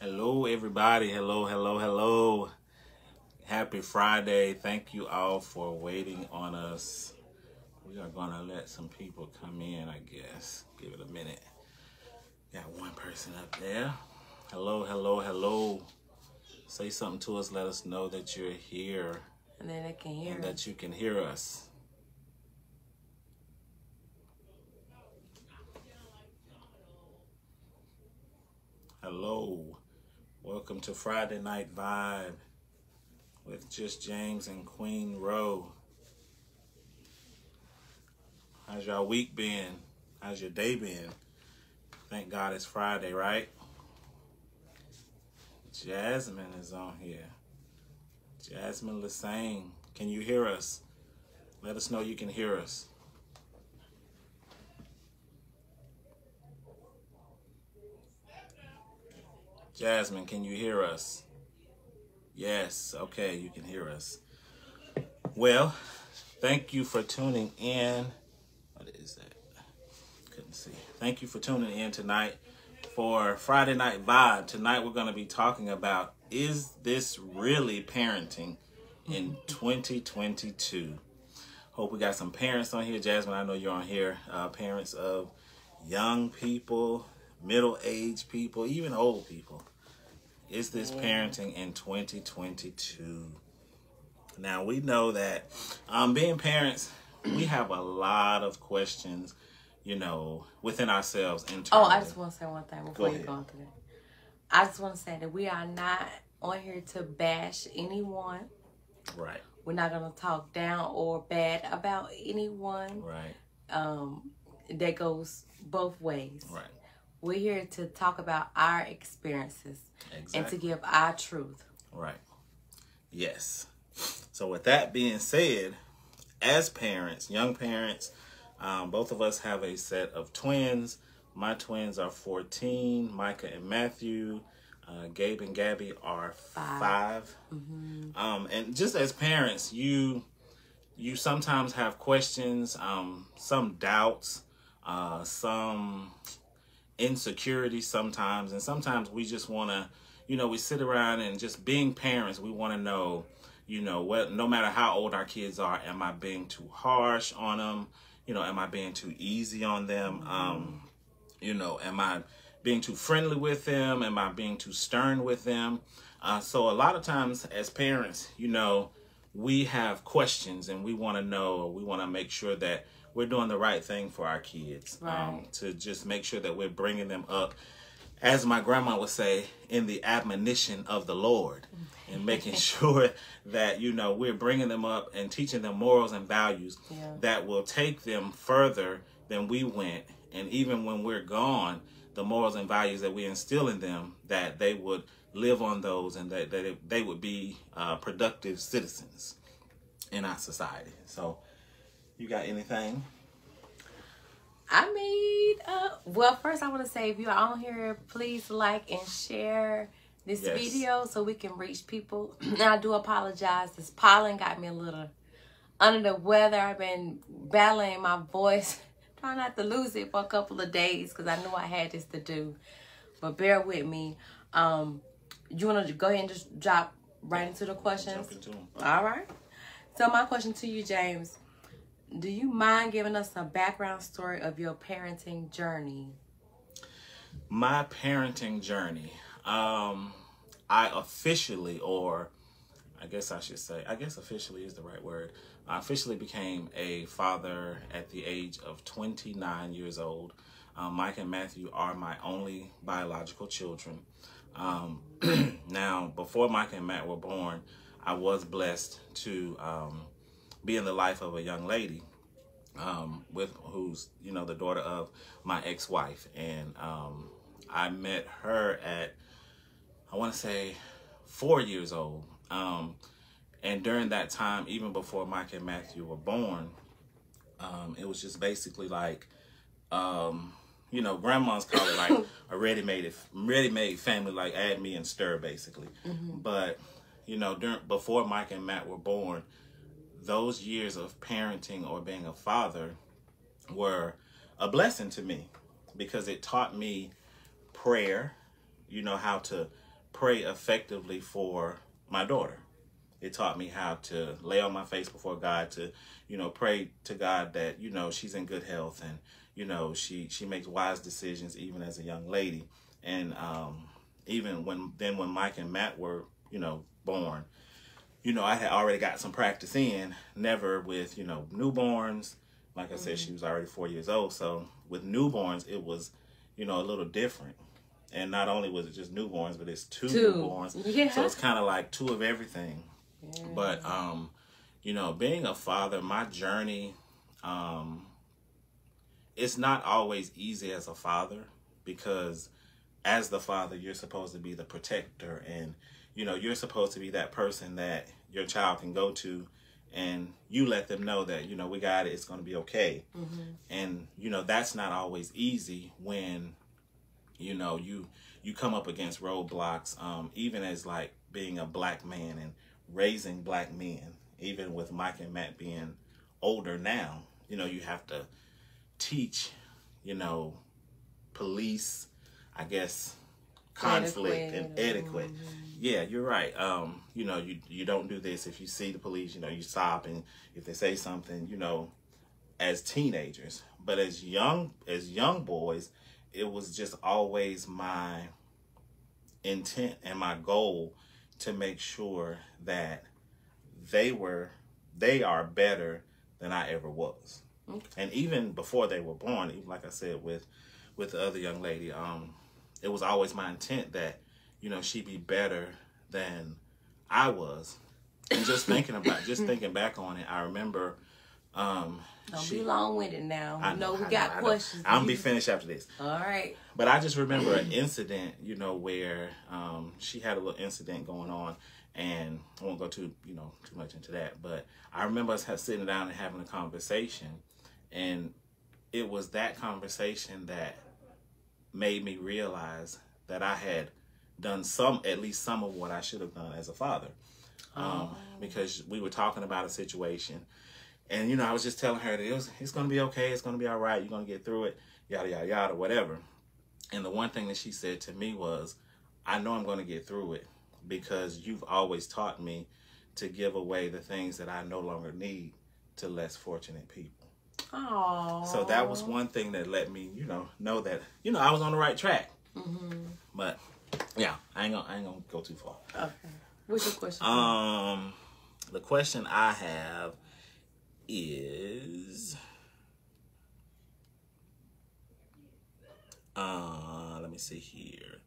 Hello, everybody. Hello, hello, hello. Happy Friday. Thank you all for waiting on us. We are going to let some people come in, I guess. Give it a minute. Got one person up there. Hello, hello, hello. Say something to us. Let us know that you're here. And then they can hear and us. that you can hear us. Hello. Welcome to Friday Night Vibe with Just James and Queen Rowe. How's your week been? How's your day been? Thank God it's Friday, right? Jasmine is on here. Jasmine Lassane, can you hear us? Let us know you can hear us. Jasmine, can you hear us? Yes, okay, you can hear us. Well, thank you for tuning in. What is that? Couldn't see. Thank you for tuning in tonight for Friday Night Vibe. Tonight we're going to be talking about, is this really parenting in 2022? Hope we got some parents on here. Jasmine, I know you're on here. Parents of young people, middle-aged people, even old people. Is this parenting in 2022? Now, we know that being parents, we have a lot of questions, you know, within ourselves internally. Oh, I just want to say one thing before you ahead. go into that. I just want to say that we are not on here to bash anyone. Right. We're not going to talk down or bad about anyone. Right. That goes both ways. Right. We're here to talk about our experiences and to give our truth. Right. Yes. So with that being said, as parents, young parents, both of us have a set of twins. My twins are 14, Micah and Matthew. Gabe and Gabby are 5. Mm-hmm. And just as parents, you sometimes have questions, some doubts, some insecurity sometimes, and sometimes we just want to, you know, we sit around and just being parents, we want to know, you know, what, no matter how old our kids are, am I being too harsh on them? You know, am I being too easy on them? You know, am I being too friendly with them? Am I being too stern with them? So a lot of times as parents, you know, we have questions and we want to know, we want to make sure that we're doing the right thing for our kids. Right. To just make sure that we're bringing them up, as my grandma would say, in the admonition of the Lord, and making sure that, you know, we're bringing them up and teaching them morals and values that will take them further than we went. And even when we're gone, the morals and values that we instill in them, that they would live on those, and that they would be productive citizens in our society. So, you got anything? I mean, well, first I want to say, if you're on here, please like and share this video so we can reach people. And I do apologize. This pollen got me a little under the weather. I've been battling my voice, trying not to lose it for a couple of days because I knew I had this to do. But bear with me. You want to go ahead and just drop right into the questions? Jump into them. All right. So my question to you, James, do you mind giving us a background story of your parenting journey? My parenting journey. I officially, or I guess I should say, I guess officially is the right word. I officially became a father at the age of 29 years old. Mike and Matthew are my only biological children. Now, before Mike and Matt were born, I was blessed to be in the life of a young lady who's, you know, the daughter of my ex-wife. And I met her at, I want to say, 4 years old. And during that time, even before Mike and Matthew were born, it was just basically like, you know, grandmas call it like a ready-made family, like add me and stir, basically. But, you know, before Mike and Matt were born, those years of parenting or being a father were a blessing to me, because it taught me prayer, you know, how to pray effectively for my daughter. It taught me how to lay on my face before God, to, pray to God that, she's in good health, and, she makes wise decisions even as a young lady. And even when Mike and Matt were, born, I had already got some practice in, never with, newborns. Like I said, she was already 4 years old. So with newborns, it was, a little different. And not only was it just newborns, but it's two newborns. Yeah. So it's kind of like two of everything. Yeah. But, being a father, my journey, it's not always easy as a father, because as the father, you're supposed to be the protector, and, you're supposed to be that person that your child can go to, and you let them know that, we got it, it's going to be okay. Mm-hmm. And, that's not always easy when, you come up against roadblocks, even as like being a black man and raising black men, even with Mike and Matt being older now, you have to teach, police, I guess, conflict and etiquette. Mm-hmm. Yeah, you're right. You don't do this. If you see the police, you stop, and if they say something, as teenagers. But as young boys, it was just always my intent and my goal to make sure that they are better than I ever was. Okay. And even before they were born, even like I said with the other young lady, it was always my intent that, she'd be better than I was. And just thinking back on it, I remember, don't be long-winded now. I know we got questions. I'm gonna be finished after this. All right. But I just remember an incident, where she had a little incident going on, and I won't go too much into that. But I remember us sitting down and having a conversation, and it was that conversation that made me realize that I had done at least some of what I should have done as a father. Because we were talking about a situation, and, I was just telling her that it's going to be okay. It's going to be all right. You're going to get through it, yada, yada, yada, whatever. And the one thing that she said to me was, I know I'm going to get through it, because you've always taught me to give away the things that I no longer need to less fortunate people. Aww. So that was one thing that let me, know that, I was on the right track. Mm-hmm. But yeah, I ain't gonna go too far. Okay. What's your question? The question I have is, let me see here.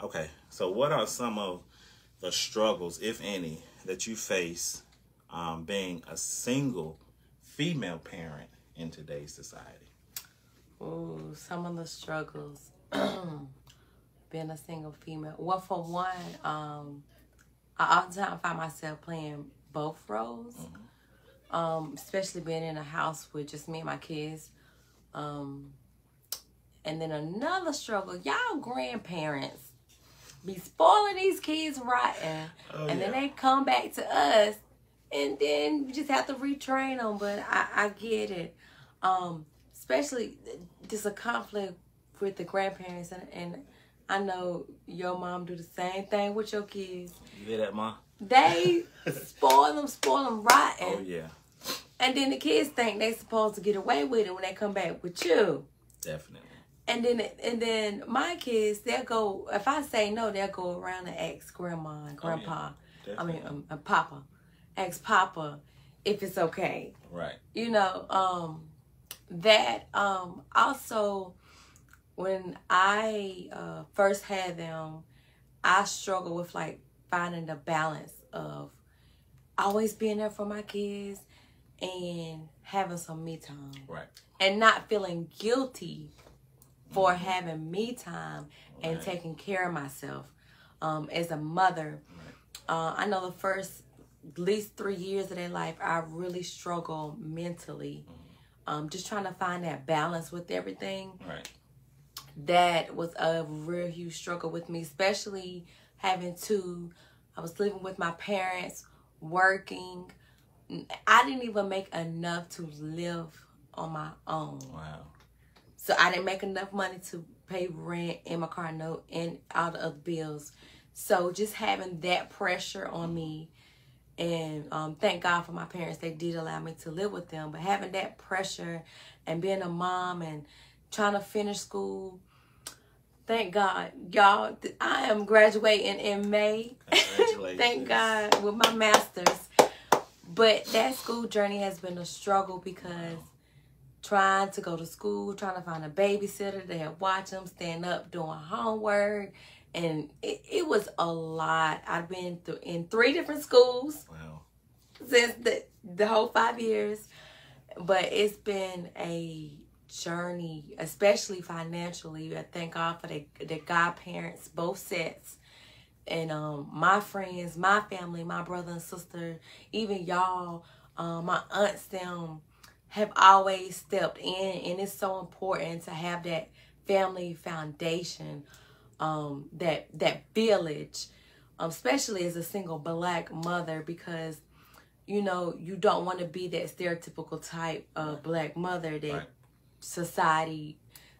Okay, so what are some of the struggles, if any, that you face being a single female parent in today's society? Oh, some of the struggles. Being a single female. Well, for one, I oftentimes find myself playing both roles. Mm-hmm. Especially being in a house with just me and my kids. And then another struggle, y'all grandparents be spoiling these kids rotten. And then they come back to us, and then we just have to retrain them. But I get it. Especially just a conflict with the grandparents, and I know your mom do the same thing with your kids. You hear that, Mom? They spoil them rotten. Oh, yeah. And then the kids think they supposed to get away with it when they come back with you. Definitely. And then my kids, they'll go, if I say no, they'll go around and ask grandma and grandpa. Oh, yeah. Papa. Ask Papa if it's okay. Right. Also, when I first had them, I struggled with like finding the balance of always being there for my kids and having some me time. Right. And not feeling guilty for having me time and taking care of myself as a mother. Right. I know the first at least 3 years of their life, I really struggled mentally. Just trying to find that balance with everything. Right. That was a real huge struggle with me, especially I was living with my parents, working. I didn't even make enough to live on my own. Wow. So I didn't make enough money to pay rent and my car note and all the other bills. So just having that pressure on me, and thank God for my parents, they did allow me to live with them. But having that pressure and being a mom and trying to finish school, thank God, y'all, I am graduating in May. Congratulations. Thank God, with my master's. But that school journey has been a struggle because trying to go to school, trying to find a babysitter to watch them, stand up, doing homework. And it was a lot. I've been in 3 different schools. Wow. Since the whole 5 years. But it's been a journey, especially financially. I thank God for the godparents, both sets. And my friends, my family, my brother and sister, even y'all, my aunts, them have always stepped in. And it's so important to have that family foundation, that village, especially as a single Black mother, because you know you don't want to be that stereotypical type of Black mother that society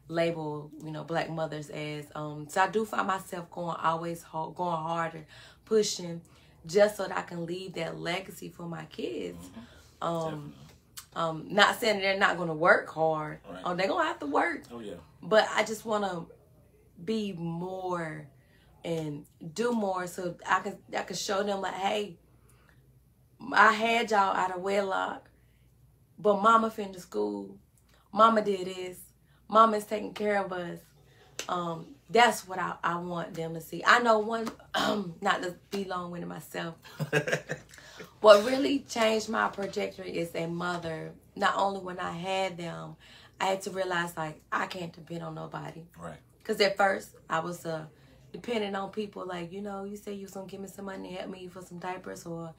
label, you know, Black mothers as. So I do find myself going harder, pushing, just so that I can leave that legacy for my kids. Not saying they're not going to work hard. They're going to have to work. Oh yeah. But I just want to be more and do more, so I can show them, like, hey, I had y'all out of wedlock, but mama finished school, mama did this, mama's taking care of us. That's what I want them to see. I know one, not to be long-winded myself, what really changed my trajectory is a mother. Not only when I had them, I had to realize, like, I can't depend on nobody. Right. Because at first, I was depending on people, like, you know, you said you was going to give me some money to help me for some diapers, or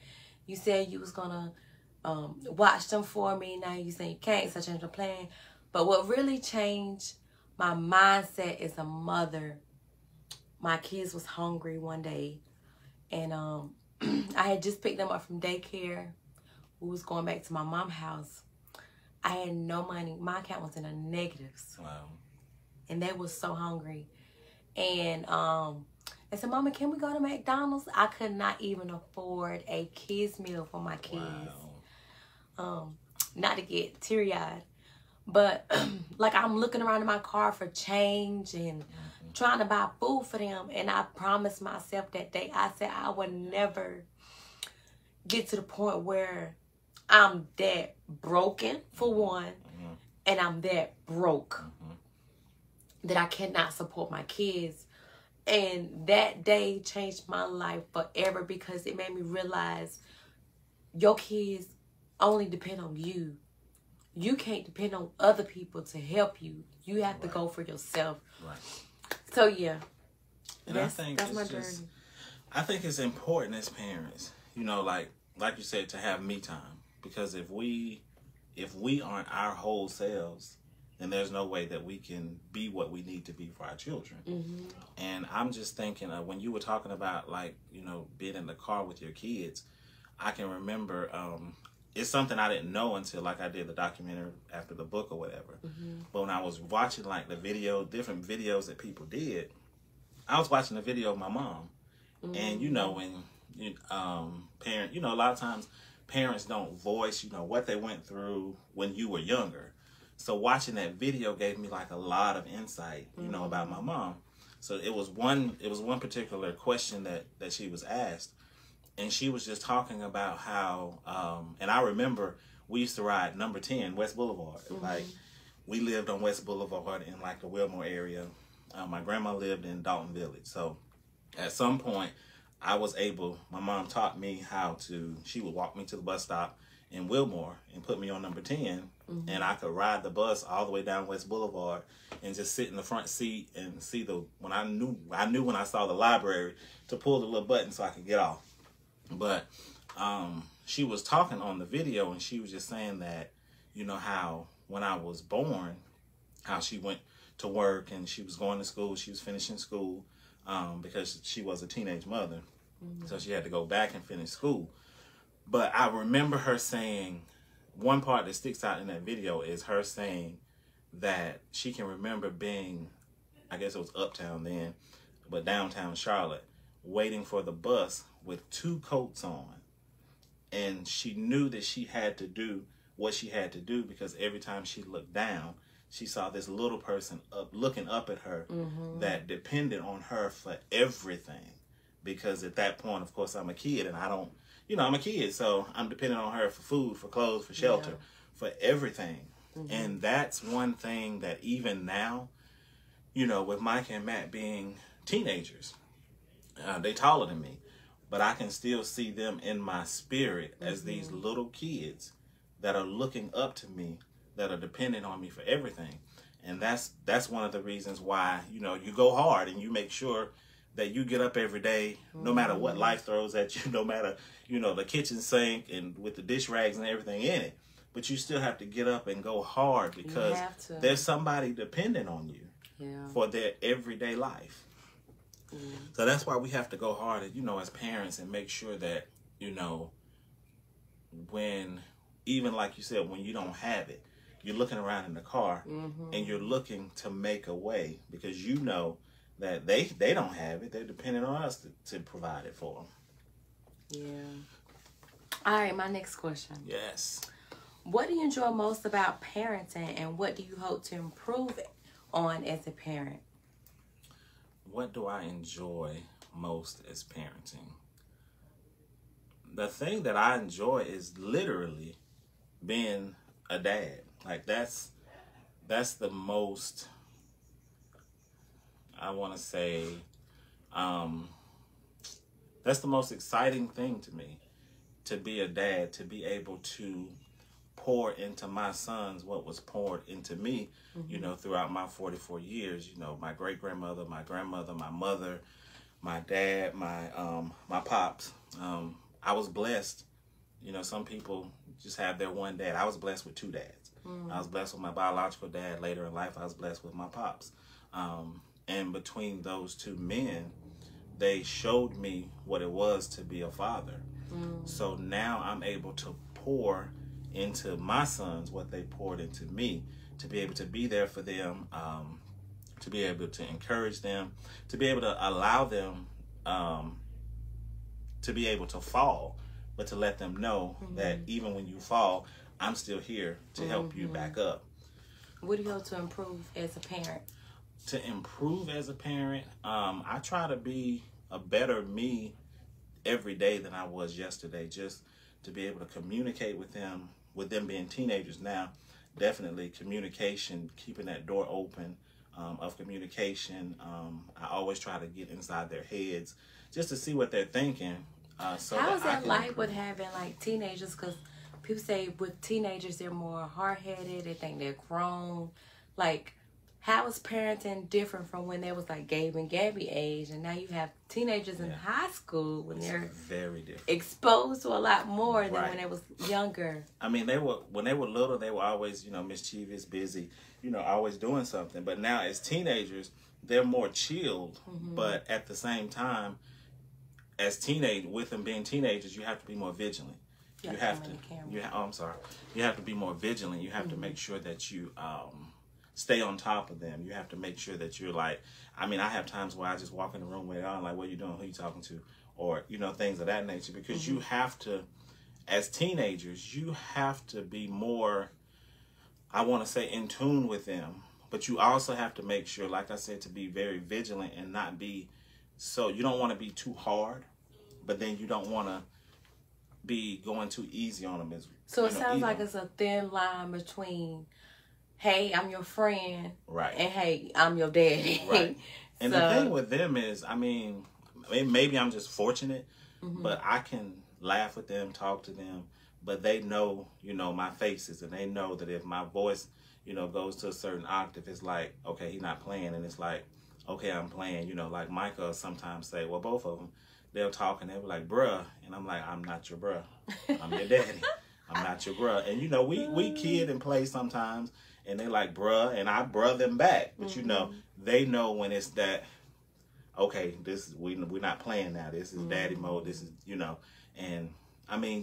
you said you was going to watch them for me. Now you say you can't, so I changed the plan. But what really changed my mindset as a mother, my kids was hungry one day. And I had just picked them up from daycare. We was going back to my mom's house. I had no money. My account was in the negatives. Wow. And they was so hungry. And I said, Mama, can we go to McDonald's? I could not even afford a kids meal for my kids. Wow. Not to get teary-eyed. But like, I'm looking around in my car for change and trying to buy food for them. And I promised myself that day, I said I would never get to the point where I'm that broken, for one, and I'm that broke that I cannot support my kids. And that day changed my life forever, because it made me realize your kids only depend on you. You can't depend on other people to help you. You have to go for yourself. Right. So yeah, and I think that's my journey. I think it's important as parents, you know, like you said, to have me time. Because if we aren't our whole selves, then there's no way that we can be what we need to be for our children. And I'm just thinking, when you were talking about, like, you know, being in the car with your kids, I can remember, it's something I didn't know until, like, I did the documentary after the book or whatever. But when I was watching, like, the different videos that people did, I was watching the video of my mom. And, you know, when parent, you know, a lot of times parents don't voice, you know, what they went through when you were younger. So watching that video gave me, like, a lot of insight, you know, about my mom. So it was one particular question that she was asked. And she was just talking about how, and I remember we used to ride number 10, West Boulevard. Like, we lived on West Boulevard in, like, the Wilmore area. My grandma lived in Dalton Village. So at some point, my mom taught me she would walk me to the bus stop in Wilmore and put me on number 10. And I could ride the bus all the way down West Boulevard and just sit in the front seat and see when I knew when I saw the library to pull the little button so I could get off. But she was talking on the video, and she was just saying that, you know, how when I was born, how she went to work and she was going to school, she was finishing school because she was a teenage mother. So she had to go back and finish school. But I remember her saying, one part that sticks out in that video is her saying that she can remember being, I guess it was uptown then, but downtown Charlotte, waiting for the bus with 2 coats on. And she knew that she had to do what she had to do, because every time she looked down, she saw this little person looking up at her that depended on her for everything. Because at that point, of course, I'm a kid, and I don't, I'm a kid, so I'm dependent on her for food, for clothes, for shelter, for everything. And that's one thing that even now, with Micah and Matt being teenagers, they taller than me, but I can still see them in my spirit as these little kids that are looking up to me, that are dependent on me for everything. And that's one of the reasons why, you go hard and you make sure that you get up every day, no matter what life throws at you, no matter, the kitchen sink and with the dish rags and everything in it. But you still have to get up and go hard, because there's somebody dependent on you for their everyday life. So that's why we have to go hard, as parents, and make sure that, when, even like you said, when you don't have it, you're looking around in the car and you're looking to make a way, because that they don't have it. They're dependent on us to provide it for them. Yeah. All right, my next question. Yes. What do you enjoy most about parenting, and what do you hope to improve on as a parent? What do I enjoy most as parenting? The thing that I enjoy is literally being a dad. Like that's the most, I want to say, that's the most exciting thing to me, to be a dad, to be able to pour into my sons what was poured into me, throughout my 44 years. My great-grandmother, my grandmother, my mother, my dad, my pops. I was blessed. Some people just have their one dad. I was blessed with 2 dads. I was blessed with my biological dad. Later in life, I was blessed with my pops. And between those 2 men, they showed me what it was to be a father. So now I'm able to pour into my sons what they poured into me, to be able to be there for them, to be able to encourage them, to be able to allow them to be able to fall, but to let them know that even when you fall, I'm still here to help you back up. What do you hope to improve as a parent? To improve as a parent, I try to be a better me every day than I was yesterday, just to be able to communicate with them being teenagers now. Definitely communication, keeping that door open of communication. I always try to get inside their heads just to see what they're thinking. So how is that like with having like teenagers? Because people say with teenagers they're more hard-headed, they think they're grown. Like, how is parenting different from when they was like Gabe and Gabby age, and now you have teenagers in high school when they're very different, exposed to a lot more than when they was younger? I mean, when they were little, they were always, mischievous, busy, always doing something. But now as teenagers, they're more chilled. But at the same time, with them being teenagers, you have to be more vigilant. You have to be more vigilant. You have to make sure that you stay on top of them. You have to make sure that you're like, I have times where I just walk in the room where I'm like, what are you doing? Who are you talking to? Or, things of that nature. Because you have to, as teenagers, you have to be more, I want to say, in tune with them. But you also have to make sure, like I said, to be very vigilant and not be so, you don't want to be too hard, but then you don't want to be going too easy on them. So it sounds like it's a thin line between, hey, I'm your friend, right, and hey, I'm your daddy. Right. And the thing with them is, maybe I'm just fortunate, but I can laugh with them, talk to them, but they know, my faces, and they know that if my voice, goes to a certain octave, it's like, okay, he's not playing, and it's like, okay, I'm playing. Like Micah sometimes say, well, both of them, they'll talk and they'll be like, bruh, and I'm like, I'm not your bruh, I'm your daddy. I'm not your bruh. And we kid and play sometimes, and they like bruh, and I bruh them back. But they know when it's that, okay, we're not playing now. This is daddy mode. This is, and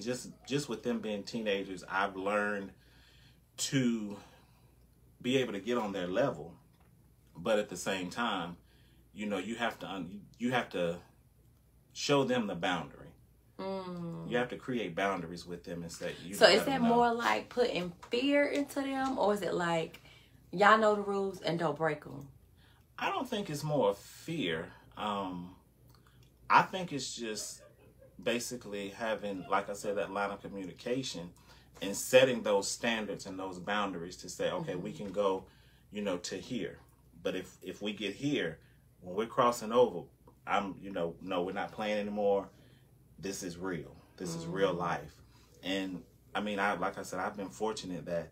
just with them being teenagers, I've learned to be able to get on their level, but at the same time, you know, you have to show them the boundary. You have to create boundaries with them and say. So is that more like putting fear into them, or is it like y'all know the rules and don't break them? I don't think it's more fear. I think it's just basically having, like I said, that line of communication and setting those standards and those boundaries to say, okay, we can go, you know, to here. But if we get here, when we're crossing over, no, we're not playing anymore. This is real. This is real life. And I mean, like I said, I've been fortunate that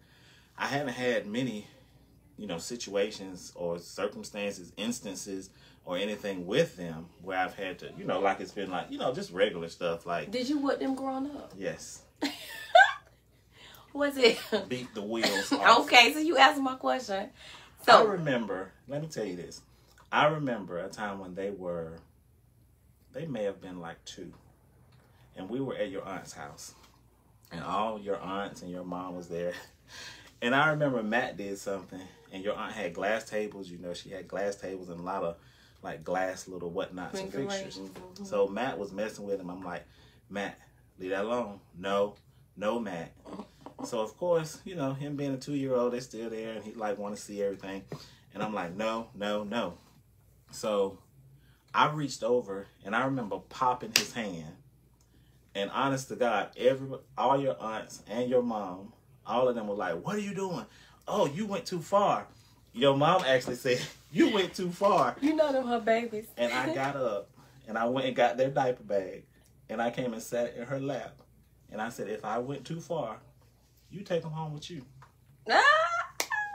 I haven't had many, you know, situations or circumstances, instances, or anything with them where I've had to, you know, like it's been like, you know, just regular stuff. Like, did you whip them growing up? Yes. Was it? Beat the wheels off. Okay, so you asked my question. So I remember, let me tell you this. I remember a time when they may have been like 2. And we were at your aunt's house. And all your aunts and your mom was there. And I remember Matt did something. And your aunt had glass tables. You know, she had glass tables and a lot of like glass little whatnots and fixtures. So Matt was messing with him. I'm like, Matt, leave that alone. No, Matt. So of course, you know, him being a 2-year-old, they're still there. And he like want to see everything. And I'm like, no. So I reached over and I remember popping his hand. And honest to God, all your aunts and your mom, all of them were like, what are you doing? Oh, you went too far. Your mom actually said, you went too far. You know them her babies. And I got up and I went and got their diaper bag. And I came and sat in her lap. And I said, if I went too far, you take them home with you.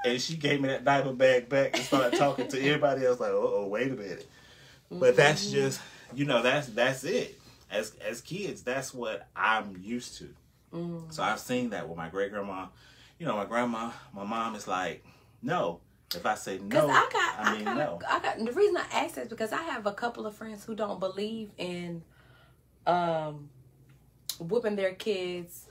And she gave me that diaper bag back and started talking to everybody else like, oh, wait a minute. But that's just, you know, that's it. As kids, that's what I'm used to. So I've seen that with my great grandma. You know, my grandma, my mom is like, no. If I say no, I mean no. The reason I ask that is because I have a couple of friends who don't believe in whooping their kids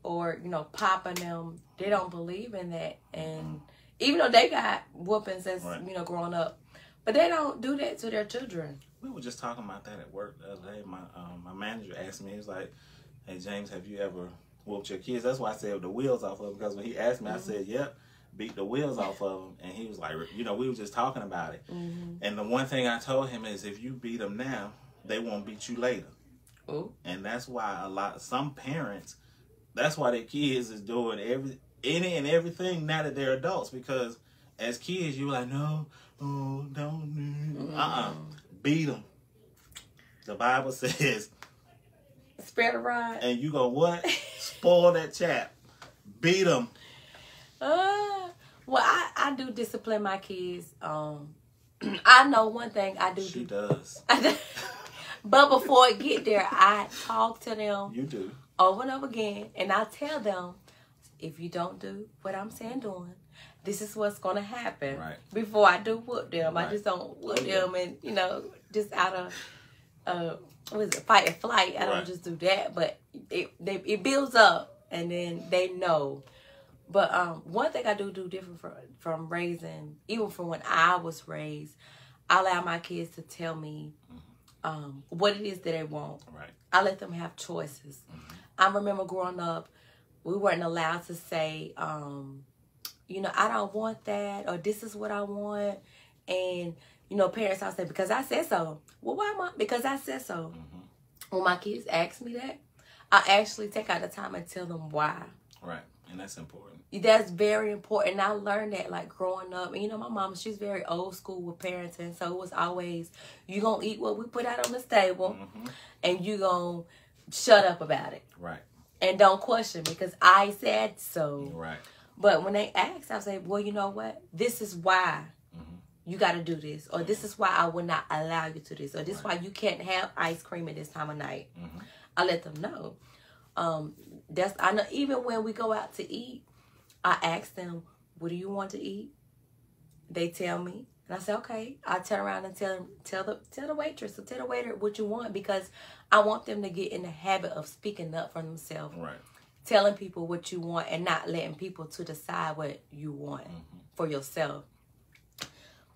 or, you know, popping them. They don't believe in that. And even though they got whoopings as, you know, growing up, but they don't do that to their children. We were just talking about that at work the other day. My manager asked me, he was like, hey, James, have you ever whooped your kids? That's why I said the wheels off of them, because when he asked me, I said, yep, beat the wheels off of them. And he was like, you know, we were just talking about it. And the one thing I told him is if you beat them now, they won't beat you later. And that's why some parents, that's why their kids is doing any and everything now that they're adults, because as kids, you were like, no, don't, beat them. The Bible says, spare the rod. And you go what? Spoil that chap. Beat them. Well, I do discipline my kids. I know one thing I do. She does. But before I get there, I talk to them. You do. Over and over again. And I tell them, if you don't do what I'm saying doing, this is what's going to happen. Right. Before I do whoop them. Right. I just don't whoop them and, you know, just out of, fight and flight. I don't just do that. But it builds up and then they know. But one thing I do different from raising, even from when I was raised, I allow my kids to tell me what it is that they want. Right. I let them have choices. I remember growing up, we weren't allowed to say, you know, I don't want that, or this is what I want. And, you know, parents, I'll say, because I said so. Well, why, Mom? Because I said so. When my kids ask me that, I actually take out the time and tell them why. Right. And that's important. That's very important. And I learned that, like, growing up. And, you know, my mom, she's very old school with parenting. So it was always, you going to eat what we put out on the table. And you going to shut up about it. Right. And don't question because I said so. Right. But when they ask, I'll say, well, you know what? This is why you got to do this. Or this is why I will not allow you to this. Or this is why you can't have ice cream at this time of night. I let them know. I know even when we go out to eat, I ask them, what do you want to eat? They tell me. And I say, okay. I turn around and tell the waitress or tell the waiter what you want, because I want them to get in the habit of speaking up for themselves. Right. telling people what you want and not letting people to decide what you want for yourself.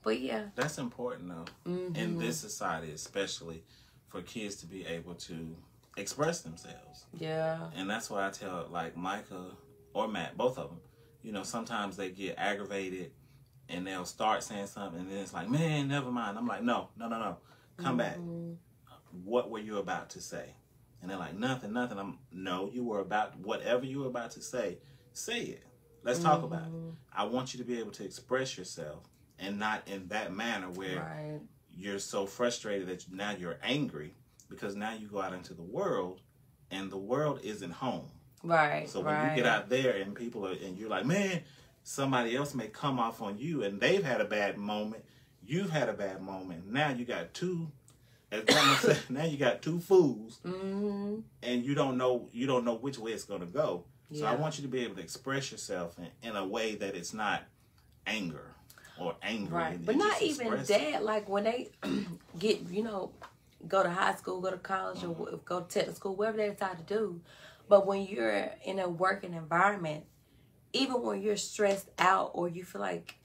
But yeah, that's important though, in this society, especially for kids to be able to express themselves. Yeah. And that's why I tell like Micah or Matt, both of them, you know, sometimes they get aggravated and they'll start saying something and then it's like, man, never mind. I'm like, no. Come back. What were you about to say? And they're like, nothing. No, you were about, whatever you were about to say it. Let's talk about it. I want you to be able to express yourself and not in that manner where you're so frustrated that now you're angry because now you go out into the world and the world isn't home. Right. So when you get out there and people are, and you're like, man, somebody else may come off on you and they've had a bad moment. You've had a bad moment. Now you got two, as Grandma said, now you got two fools and you don't know which way it's going to go. So I want you to be able to express yourself in a way that it's not anger or angry. Right. But not even that. Like when they get, go to high school, go to college, or go to technical school, whatever they decide to do. But when you're in a working environment, even when you're stressed out or you feel like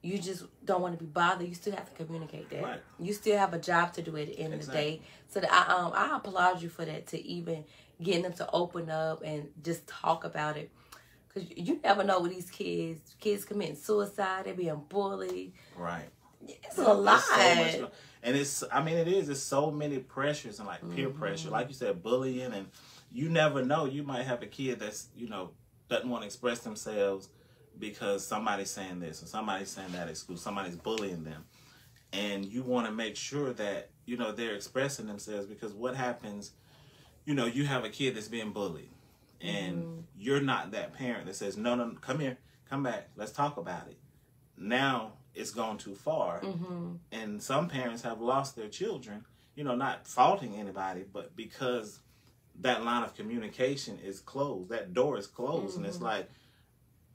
you just don't want to be bothered, you still have to communicate that. Right. You still have a job to do at the end of the day. So that I applaud you for that, to even getting them to open up and just talk about it. Because you never know with these kids committing suicide, they're being bullied. Right. It's a lot. So much, and it's so many pressures and like peer pressure. Like you said, bullying, and you never know. You might have a kid that's, doesn't want to express themselves because somebody's saying this or somebody's saying that at school. Somebody's bullying them. And you want to make sure that, they're expressing themselves, because what happens, you have a kid that's being bullied and you're not that parent that says, no, come here, come back, let's talk about it. Now it's gone too far. And some parents have lost their children, not faulting anybody, but because that line of communication is closed, that door is closed. And it's like,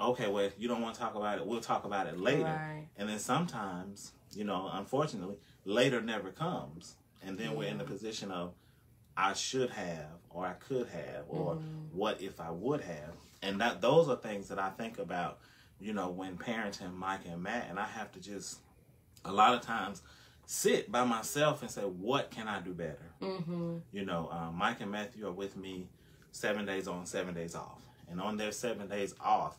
okay, well, if you don't want to talk about it, we'll talk about it later. Right. And then sometimes, unfortunately, later never comes. And then we're in the position of, I should have, or I could have, or what if I would have. And those are things that I think about, when parenting Mike and Matt. And I have to just, a lot of times, sit by myself and say, what can I do better? Mike and Matthew are with me 7 days on, 7 days off. And on their 7 days off,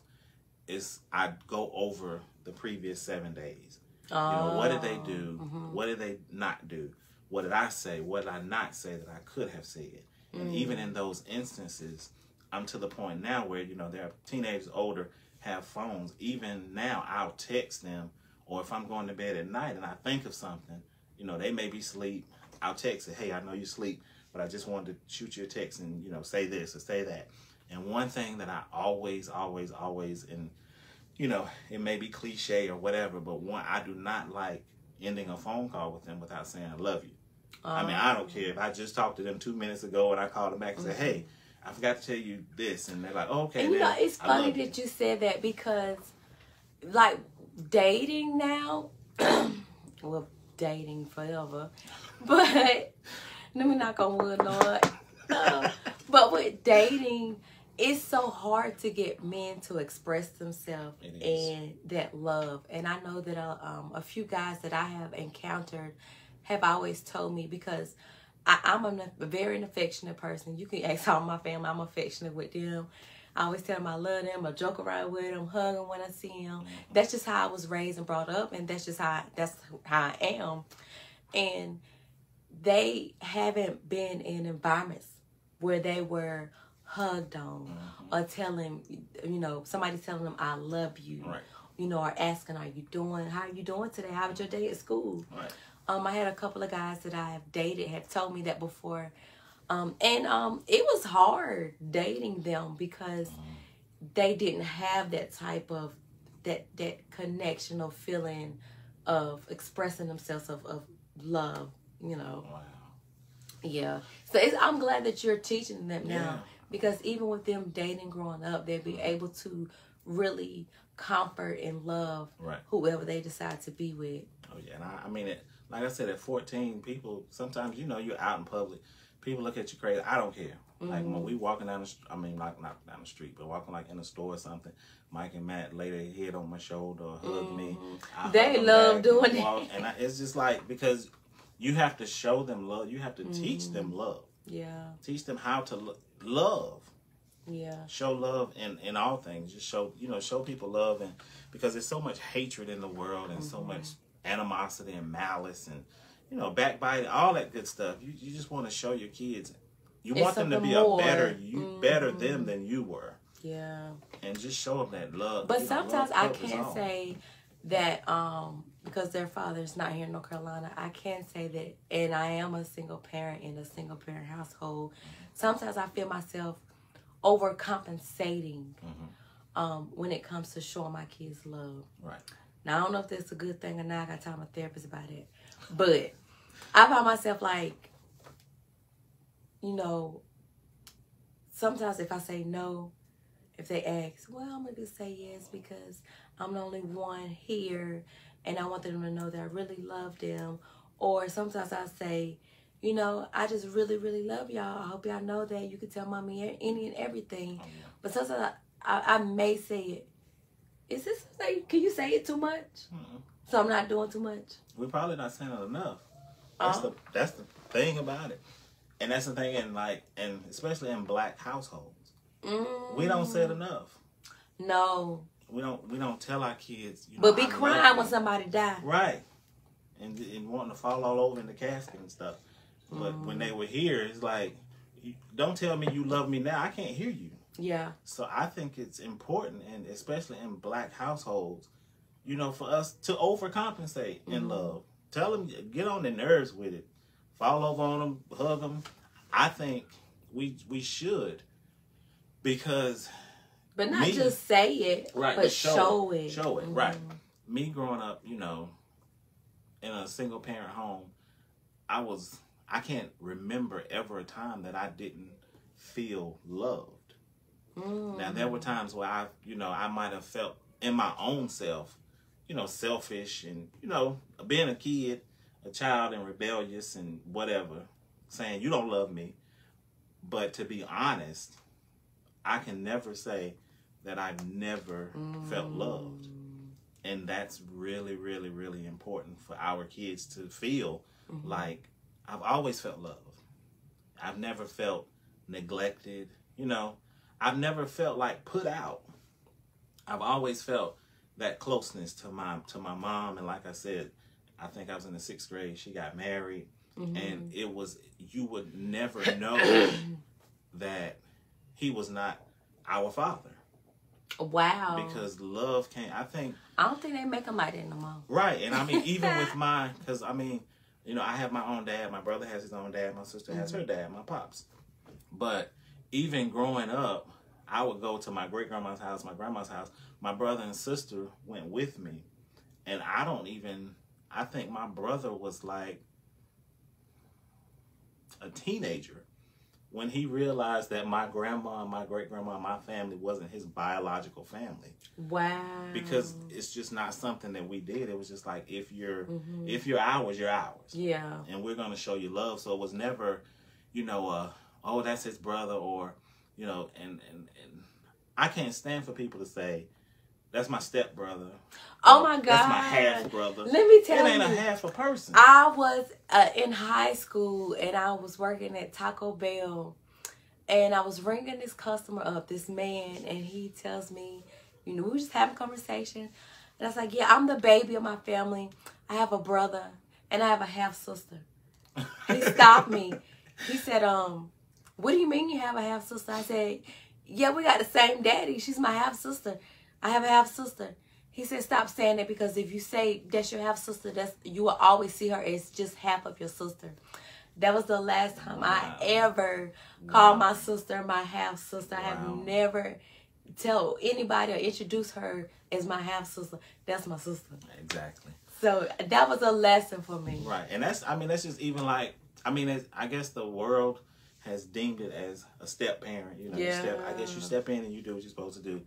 I go over the previous 7 days. What did they do? What did they not do? What did I say? What did I not say that I could have said? And even in those instances, I'm to the point now where, they're teenagers older, have phones. Even now, I'll text them, or if I'm going to bed at night and I think of something, they may be asleep. I'll text it, hey, I know you sleep, but I just wanted to shoot you a text and, say this or say that. And one thing that I always, and, it may be cliche or whatever, but I do not like ending a phone call with them without saying I love you. I mean, I don't care if I just talked to them 2 minutes ago and I called them back and said, hey, I forgot to tell you this. And they're like, oh, okay. And it's funny that you said that, because like dating now, well, dating forever, but let me knock on wood, Lord. But with dating, it's so hard to get men to express themselves and that love. And I know that a few guys that I have encountered have always told me, because I'm a very affectionate person. You can ask all my family, I'm affectionate with them. I always tell them I love them, I joke around with them, hug them when I see them. That's just how I was raised and brought up, and that's how I am. And they haven't been in environments where they were hugged on or somebody telling them I love you, or asking, how are you doing today? How was your day at school? Right. I had a couple of guys that I have dated have told me that before. And it was hard dating them because they didn't have that type of that connection or feeling of expressing themselves of love, Wow. Yeah. So I'm glad that you're teaching them now, because even with them dating growing up, they'll be able to really comfort and love whoever they decide to be with. Oh, yeah. And I mean, like I said, at 14, people, sometimes, you're out in public. People look at you crazy. I don't care. Like when we walking down the, I mean, not down the street, but walking like in a store or something. Mike and Matt lay their head on my shoulder or hug me. They love doing it. And it's just like, because you have to show them love. You have to teach them love. Yeah. Teach them how to love. Yeah. Show love in all things. Just show people love, and because there's so much hatred in the world and so much animosity and malice and backbiting, all that good stuff. You just want to show your kids. You want them to be a better them than you were. Yeah. And just show them that love. But sometimes I can't say that because their father's not here in North Carolina. I can't say that, and I am a single parent in a single parent household. Sometimes I feel myself overcompensating when it comes to showing my kids love. Right. Now, I don't know if that's a good thing or not. I got to tell my therapist about it. But I find myself like, sometimes if I say no, if they ask, well, I'm going to just say yes because I'm the only one here and I want them to know that I really love them. Or sometimes I say, I just really, really love y'all. I hope y'all know that. You can tell mommy any and everything. Oh, yeah. But sometimes I may say it. Is this, can you say it too much? So I'm not doing too much? We're probably not saying it enough. That's the thing about it. And that's the thing and especially in black households. We don't say it enough. No. We don't tell our kids. But be crying when somebody die. Right. And wanting to fall all over in the casket and stuff. But when they were here, it's like, don't tell me you love me now. I can't hear you. Yeah. So I think it's important, and especially in black households, for us to overcompensate in love. Tell them, get on their nerves with it. Fall over on them, hug them. I think we should, because... But not just say it, right, but show it. Show it, right. Me growing up, in a single parent home, I can't remember ever a time that I didn't feel loved. Now, there were times where I might have felt in my own self, selfish and, being a child and rebellious and whatever, saying you don't love me. But to be honest, I can never say that I've never felt loved. And that's really, really, really important for our kids to feel like I've always felt love. I've never felt neglected. I've never felt like put out. I've always felt that closeness to my mom. And like I said, I think I was in the 6th grade. She got married. And it was, you would never know that he was not our father. Wow. Because love can't, I don't think they make them like that no more. Right. And I mean, even with mine, because I mean, I have my own dad. My brother has his own dad. My sister has her dad, my pops. But even growing up, I would go to my great-grandma's house, my grandma's house. My brother and sister went with me. And I think my brother was like a teenager when he realized that my grandma and my great-grandma and my family wasn't his biological family. Wow. Because it's just not something that we did. It was just like, if you're ours, you're ours. Yeah. And we're going to show you love. So it was never, oh, that's his brother, or, and I can't stand for people to say, that's my stepbrother. Oh my God. That's my half brother. Let me tell you. It ain't a half a person. I was in high school and I was working at Taco Bell and I was ringing this customer up, this man, and he tells me, we were just having a conversation. And I was like, yeah, I'm the baby of my family. I have a brother and I have a half sister. He stopped me. He said, what do you mean you have a half sister? I said, yeah, we got the same daddy. She's my half sister. I have a half sister. He said, stop saying that, because if you say that's your half sister, you will always see her as just half of your sister. That was the last time I ever called my sister my half sister. I have never tell anybody or introduce her as my half sister. That's my sister. Exactly. So that was a lesson for me. Right. And that's just even like, I guess the world has deemed it as a step parent. I guess you step in and you do what you're supposed to do.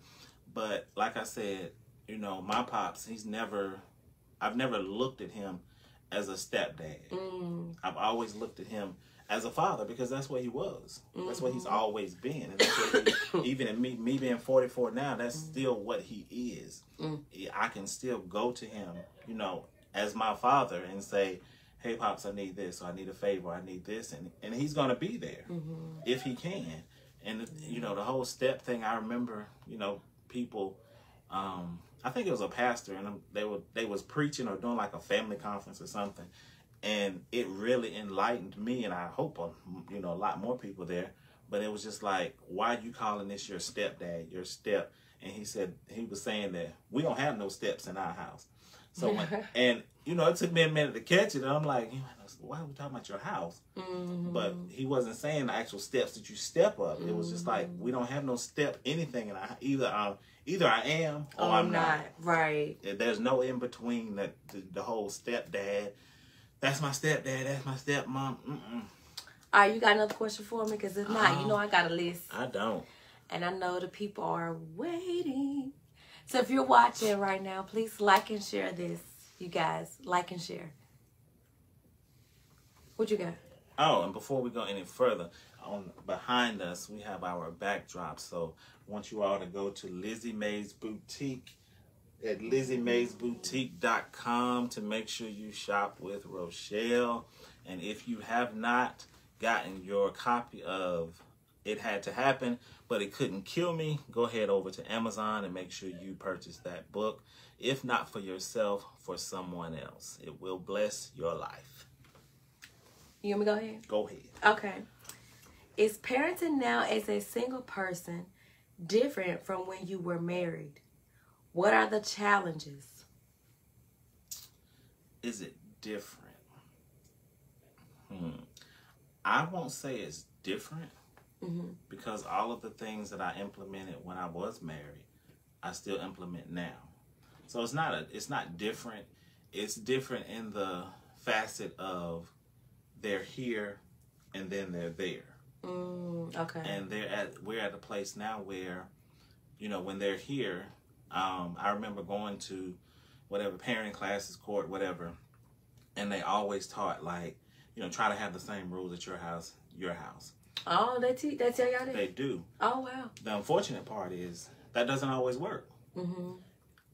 But like I said, my pops, I've never looked at him as a stepdad. I've always looked at him as a father, because that's what he was. That's what he's always been. And that's what he, even in me being 44 now, that's still what he is. I can still go to him, you know, as my father and say, hey, Pops, I need this, or I need a favor, I need this. And he's going to be there if he can. And, you know, the whole step thing, I remember, you know, people, I think it was a pastor, and they was preaching or doing like a family conference or something. And it really enlightened me, and I hope, you know, a lot more people there. But it was just like, why are you calling this your stepdad, your step? And he was saying that we don't have no steps in our house. So, and, you know, it took me a minute to catch it. And I'm like, why are we talking about your house? But he wasn't saying the actual steps that you step up. It was just like, we don't have no step, anything in our either I am or I'm not. Right. There's no in between the whole stepdad. That's my stepdad. That's my stepmom. All right, you got another question for me? Because if not, you know I got a list. I don't. And I know the people are waiting. So if you're watching right now, please like and share this. You guys, like and share. What you got? Oh, and before we go any further, behind us, we have our backdrop. So I want you all to go to Lizzie Mae's Boutique at LizzieMaysBoutique.com to make sure you shop with Rochelle. And if you have not gotten your copy of It Had to Happen, but It Couldn't Kill Me, go ahead over to Amazon and make sure you purchase that book. If not for yourself, for someone else. It will bless your life. You want me to go ahead? Go ahead. Okay. Is parenting now as a single person different from when you were married? What are the challenges? Is it different? I won't say it's different because all of the things that I implemented when I was married, I still implement now. So it's not different. It's different in the facet of they're here and then they're there. Okay. And we're at a place now where, you know, when they're here, I remember going to whatever parenting classes, court, whatever, and they always taught, like, you know, try to have the same rules at your house. Oh, they tell y'all that? They do. Oh, wow. The unfortunate part is that doesn't always work.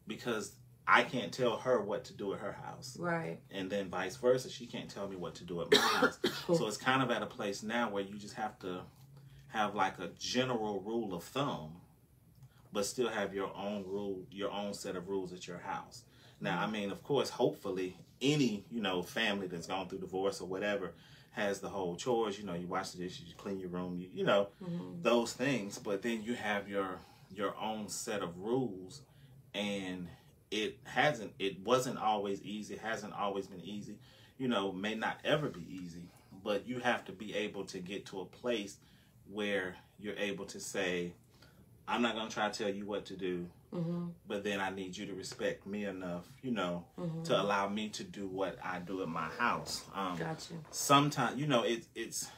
Because I can't tell her what to do at her house. Right. And then vice versa. She can't tell me what to do at my house. So it's kind of at a place now where you just have to have like a general rule of thumb, but still have your own rule, your own set of rules at your house. Now, I mean, of course, hopefully any, you know, family that's gone through divorce or whatever has the whole chores, you know, you wash the dishes, you clean your room, you know, those things. But then you have your own set of rules, and it wasn't always easy. It hasn't always been easy, you know, may not ever be easy, but you have to be able to get to a place where you're able to say, I'm not going to try to tell you what to do, but then I need you to respect me enough, you know, to allow me to do what I do at my house. Gotcha. Sometimes, you know, it's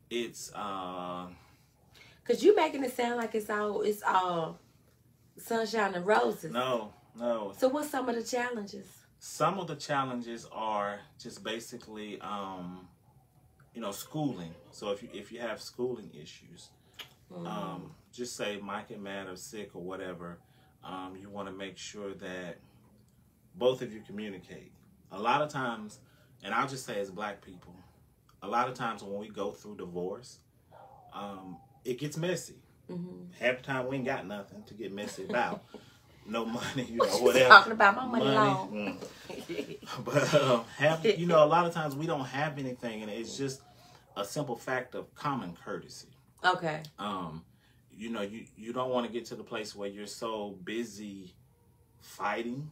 because you making it sound like it's all sunshine and roses. No. So what's some of the challenges? Some of the challenges are just basically, you know, schooling. So if you have schooling issues, just say Mike and Matt are sick or whatever, you want to make sure that both of you communicate. A lot of times, and I'll just say as black people, a lot of times when we go through divorce, it gets messy. Half the time we ain't got nothing to get messy about. No money, you know, whatever. Talking about my money long. But you know, a lot of times we don't have anything, and it's just a simple fact of common courtesy. Okay. You know, you don't want to get to the place where you're so busy fighting,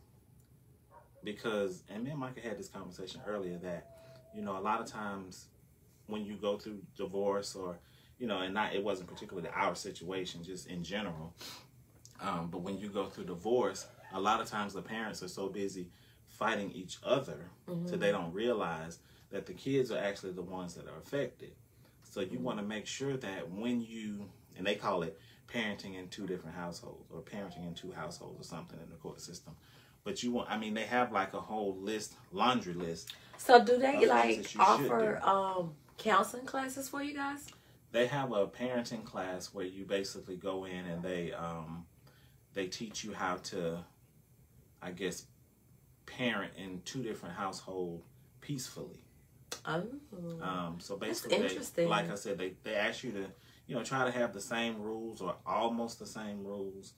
because, and me and Micah had this conversation earlier, that, you know, a lot of times when you go through divorce, or, you know, and it wasn't particularly our situation, just in general, but when you go through divorce, a lot of times the parents are so busy fighting each other so they don't realize that the kids are actually the ones that are affected. So you want to make sure that when you, and they call it parenting in two different households, or parenting in two households, or something in the court system. But you want, I mean, they have like a whole list, laundry list. So do they like offer counseling classes for you guys? They have a parenting class where you basically go in and they teach you how to, I guess, parent in two different households peacefully. Oh, so basically, like I said, they ask you to, try to have the same rules or almost the same rules.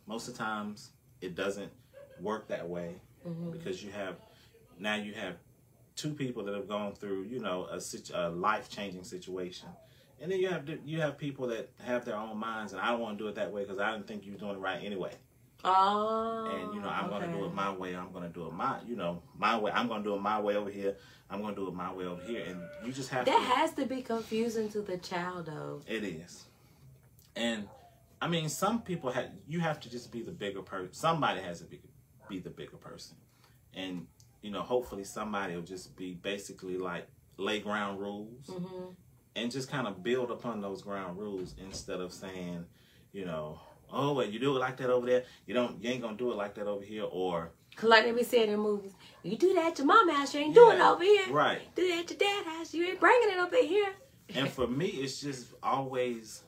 Most of the times, it doesn't work that way because you have two people that have gone through, a life-changing situation. And then you have people that have their own minds, and I don't want to do it that way because I didn't think you were doing it right anyway. Oh. And, I'm going to do it my way. I'm going to do it my way. I'm going to do it my way over here. I'm going to do it my way over here. And you just have That has to be confusing to the child, though. It is. And, I mean, some people you have to just be the bigger person. Somebody has to be the bigger person. And, hopefully somebody will just be basically like lay ground rules and just kind of build upon those ground rules instead of saying, oh, well, you do it like that over there. You ain't gonna do it like that over here, or like they be saying in movies, you do that at your mama's house, you ain't doing it over here. Right. Do that at your dad's house, you ain't bringing it up in here. And for me, it's just always,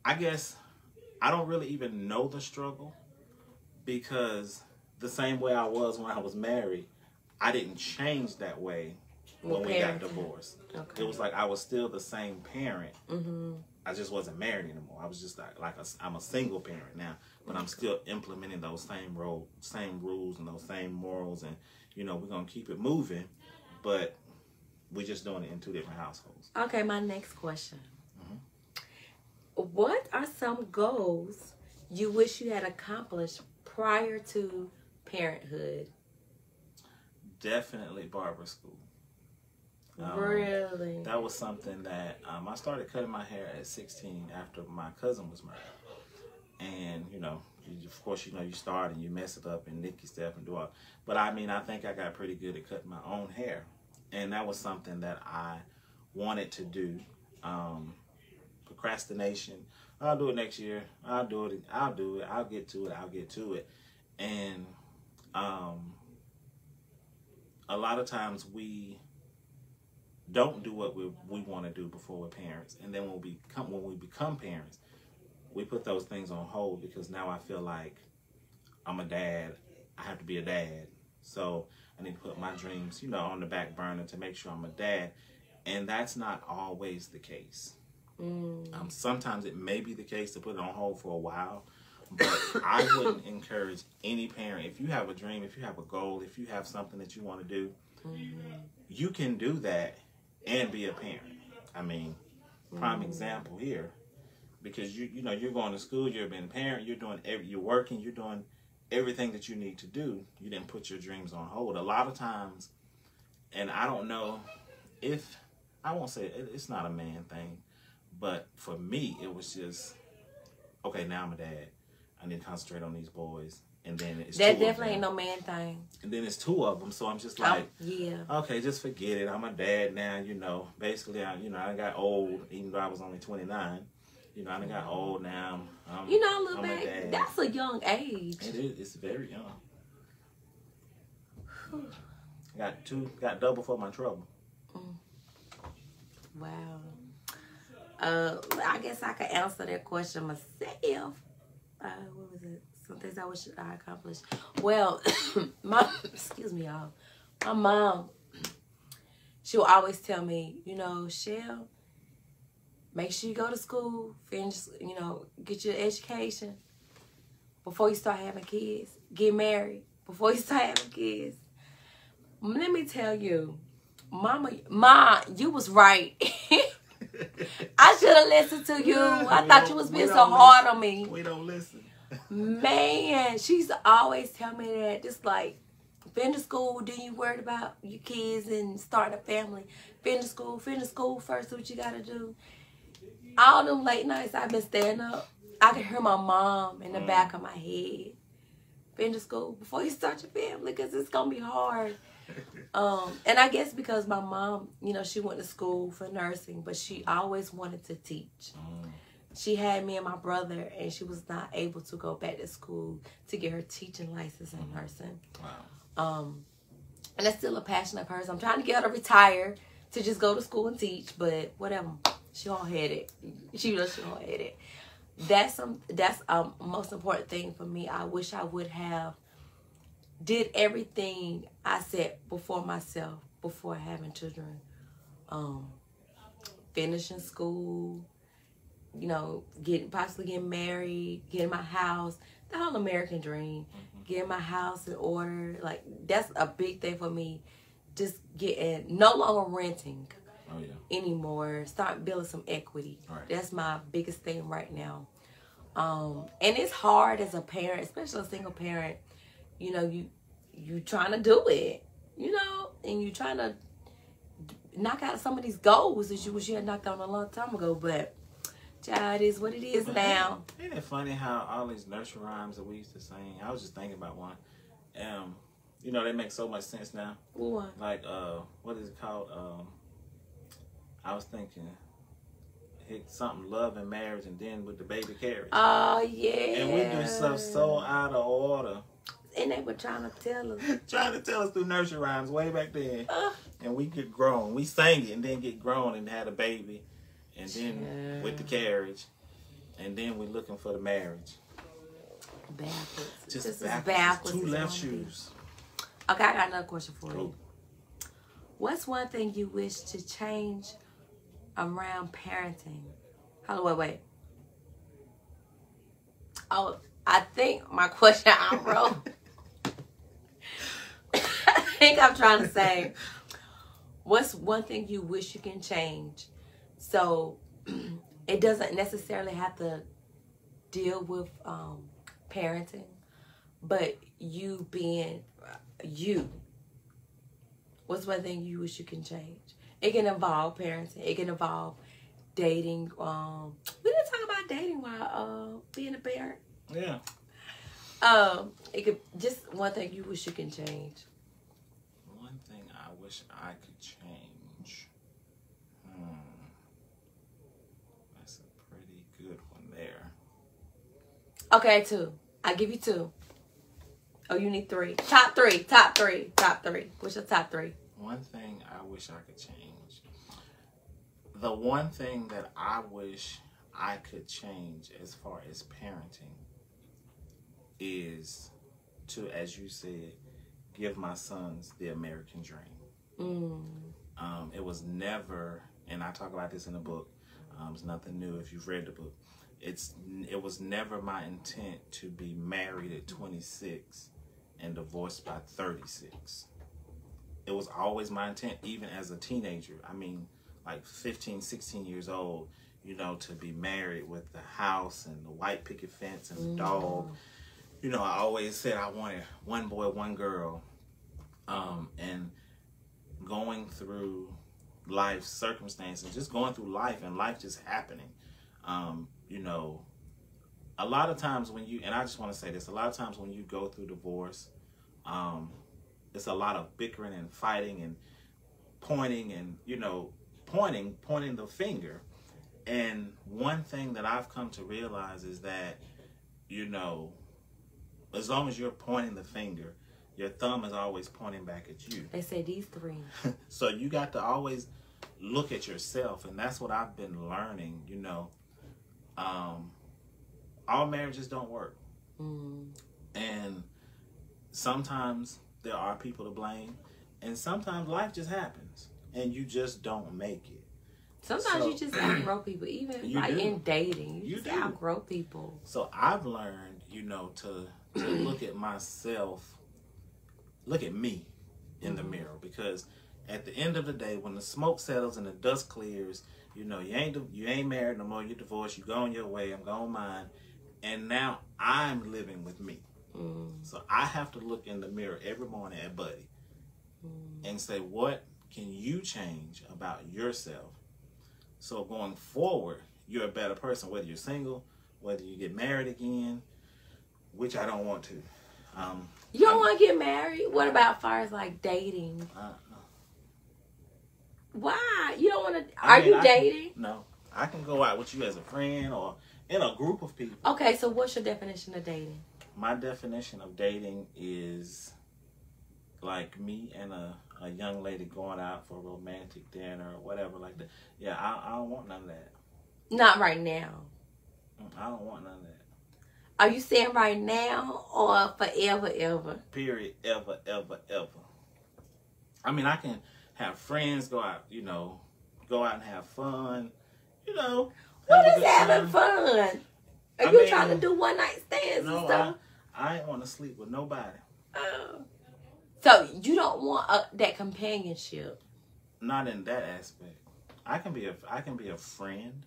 I guess, I don't really even know the struggle because the same way I was when I was married, I didn't change that way when we got divorced. Okay. It was like I was still the same parent. I just wasn't married anymore. I was just I'm a single parent now, but I'm still implementing those same rules and those same morals, and we're gonna keep it moving, but we're just doing it in two different households. Okay, my next question: what are some goals you wish you had accomplished prior to parenthood? Definitely barber school. Really? That was something that I started cutting my hair at 16 after my cousin was married. And, of course, you start and you mess it up and nick your stuff and do all. But, I think I got pretty good at cutting my own hair. And that was something that I wanted to do. Procrastination. I'll do it next year. I'll do it. I'll get to it. And a lot of times we don't do what we want to do before we're parents, and then when we become parents, we put those things on hold because now I feel like I'm a dad. I have to be a dad, so I need to put my dreams, on the back burner to make sure I'm a dad, and that's not always the case. Sometimes it may be the case to put it on hold for a while, but I wouldn't encourage any parent. If you have a dream, if you have a goal, if you have something that you want to do, you can do that and be a parent. Prime example here, because you're going to school, you're being a parent, you're working, you're doing everything that you need to do. You didn't put your dreams on hold. A lot of times, and I don't know if I won't say it's not a man thing, but for me, it was just okay. Now I'm a dad. I need to concentrate on these boys. And then it's that definitely ain't no man thing. And then it's two of them, so I'm just like, yeah. Okay, just forget it. I'm a dad now, Basically, I got old, even though I was only 29. I done got old now. Little baby, that's a young age. It is. It's very young. Got double for my trouble. Wow. I guess I could answer that question myself. What was it? Some things I wish I accomplished. Well, excuse me, y'all. My mom, she will always tell me, Shell, make sure you go to school, finish, get your education before you start having kids. Get married before you start having kids. Let me tell you, Ma, you was right. I should have listened to you. I thought you was being so hard on me. We don't listen. Man, she used to always tell me that. Just like, finish school, then you worried about your kids and starting a family. Finish school first, do what you gotta do. All them late nights I've been staying up, I can hear my mom in the back of my head. Finish school before you start your family, because it's gonna be hard. And I guess because my mom, she went to school for nursing, but she always wanted to teach. She had me and my brother, and she was not able to go back to school to get her teaching license in nursing. Wow. And that's still a passion of hers. I'm trying to get her to retire to just go to school and teach, but whatever. She gonna head it. She gonna head it. That's most important thing for me. I wish I would have did everything I set before myself before having children. Finishing school, you know, possibly getting married, getting my house, the whole American dream, getting my house in order. Like, that's a big thing for me. Just getting, no longer renting anymore. Start building some equity. Right. That's my biggest thing right now. And it's hard as a parent, especially a single parent. You know, you trying to do it, you know, and you trying to knock out some of these goals that you wish you had knocked out a long time ago. But, child, it is what it is now. Ain't it funny how all these nursery rhymes that we used to sing? I was just thinking about one. You know, they make so much sense now. What? Like, what is it called? I was thinking, hit something, love and marriage, and then with the baby carriage. Oh, yeah. And we do stuff so out of order. And they were trying to tell us. Trying to tell us through nursery rhymes way back then. And we get grown. We sang it and then get grown and had a baby. And then with the carriage. And then we're looking for the marriage. Backwards. Just backwards. Two left shoes. Okay, I got another question for you. What's one thing you wish to change around parenting? Hold on, wait. Oh, I think my question I wrote. I think I'm trying to say, what's one thing you wish you can change? So it doesn't necessarily have to deal with parenting, but you being you. What's one thing you wish you can change? It can involve parenting. It can involve dating. We didn't talk about dating while being a parent. Yeah. It could just one thing you wish you can change. One thing I wish I could change. That's a pretty good one there. Okay, 2. I'll give you 2. Oh, you need 3. Top 3. Top 3. Top 3. What's your top 3? One thing I wish I could change. The one thing that I wish I could change as far as parenting is to, as you said, give my sons the American dream. It was never, and I talk about this in the book, it's nothing new if you've read the book. It was never my intent to be married at 26 and divorced by 36. It was always my intent, even as a teenager. I mean, like 15, 16 years old, you know, to be married with the house and the white picket fence and the dog. You know, I always said I wanted one boy, one girl. And going through life's circumstances, just going through life and life just happening. You know, a lot of times when you, and I just want to say this, a lot of times when you go through divorce, it's a lot of bickering and fighting and pointing and, you know, pointing the finger. And one thing that I've come to realize is that, you know, as long as you're pointing the finger, your thumb is always pointing back at you. They say these 3. So you got to always look at yourself. And that's what I've been learning, you know. All marriages don't work. And sometimes there are people to blame. And sometimes life just happens. And you just don't make it. Sometimes you just outgrow people. Even like in dating, you just outgrow people. So I've learned, you know, to look at myself, look at me in the mirror. Because at the end of the day, when the smoke settles and the dust clears, you know, you ain't married no more, you're divorced, you go on your way, I'm going mine. And now I'm living with me. So I have to look in the mirror every morning at Buddy and say, what can you change about yourself? So going forward, you're a better person, whether you're single, whether you get married again, which I don't want to. You don't want to get married? What about as far as like dating? Why? You don't want to? Are you dating? No. I can go out with you as a friend or in a group of people. Okay, so what's your definition of dating? My definition of dating is like me and a young lady going out for a romantic dinner or whatever like that. Yeah, I don't want none of that. Not right now. I don't want none of that. Are you saying right now or forever, ever? Period. Ever, ever, ever. I mean, I can have friends go out, go out and have fun, What is having fun? Are you trying to do one night stands and stuff? I ain't want to sleep with nobody. So you don't want that companionship? Not in that aspect. I can be a friend.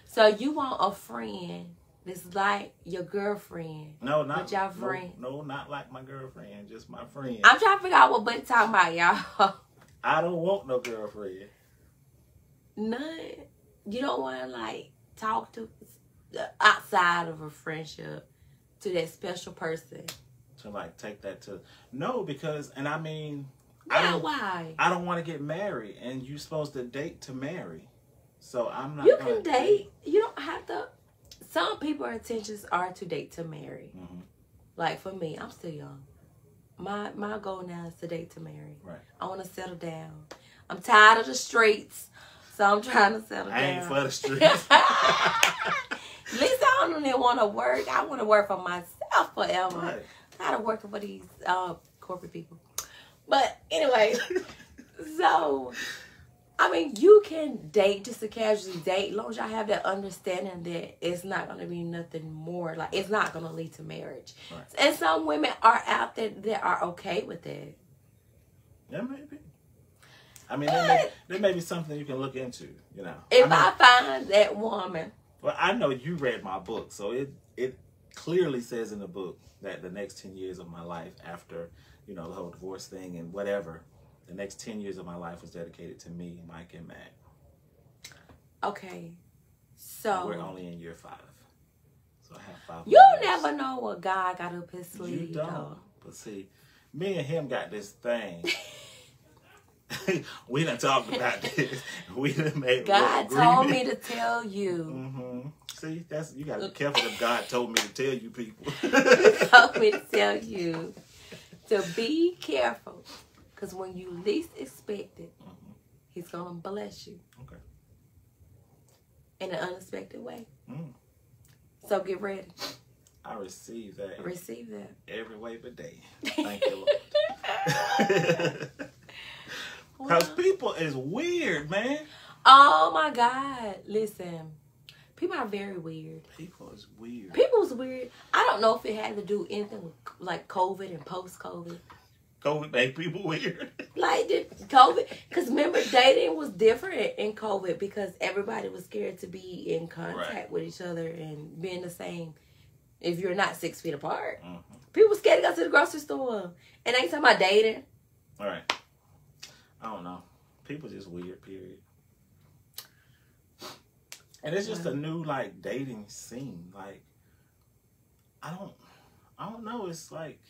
So you want a friend that's like your girlfriend? No, not your friend. No, not like my girlfriend. Just my friend. I'm trying to figure out what Buddy talking about, y'all. I don't want no girlfriend. None. You don't want to like talk to outside of a friendship to that special person. To like take that to because why? I don't want to get married, and you're supposed to date to marry. So I'm not. You can date. You don't have to. Some people's intentions are to date to marry. Mm-hmm. Like for me, I'm still young. My goal now is to date to marry. Right. I want to settle down. I'm tired of the streets, so I'm trying to settle down. I ain't for the streets. At least I don't even want to work. I want to work for myself forever. Right. Tired of working for these corporate people. But anyway, so I mean, you can date just to casually date, as long as y'all have that understanding that it's not going to be nothing more. Like, it's not going to lead to marriage. Right. And some women are out there that are okay with that. Yeah, maybe. I mean, there may be something you can look into, If I find that woman. Well, I know you read my book, so it clearly says in the book that the next 10 years of my life after, the whole divorce thing and whatever, the next 10 years of my life was dedicated to me, Mike, and Matt. Okay. So. We're only in year 5. So I have 5 You years. never know what God got up his sleeve. You don't. Though. But see, me and him got this thing. We done talked about this. We done made God told me to tell you. Mm-hmm. See, you got to be careful if God told me to tell you people. He told me to tell you to be careful. Because when you least expect it, he's going to bless you. Okay. In an unexpected way. Mm. So get ready. I receive that. Receive that. Every way but day. Thank you, Lord. Because people is weird, man. Oh, my God. Listen. People are very weird. People is weird. People's weird. I don't know if it had to do anything with like COVID and post-COVID. COVID made people weird. Like COVID, because remember, dating was different in COVID because everybody was scared to be in contact with each other and being the same. If you're not 6 feet apart, people were scared to go to the grocery store. And ain't talking about dating. All right. I don't know. People just weird. Period. And it's just a new like dating scene. Like I don't know. It's like.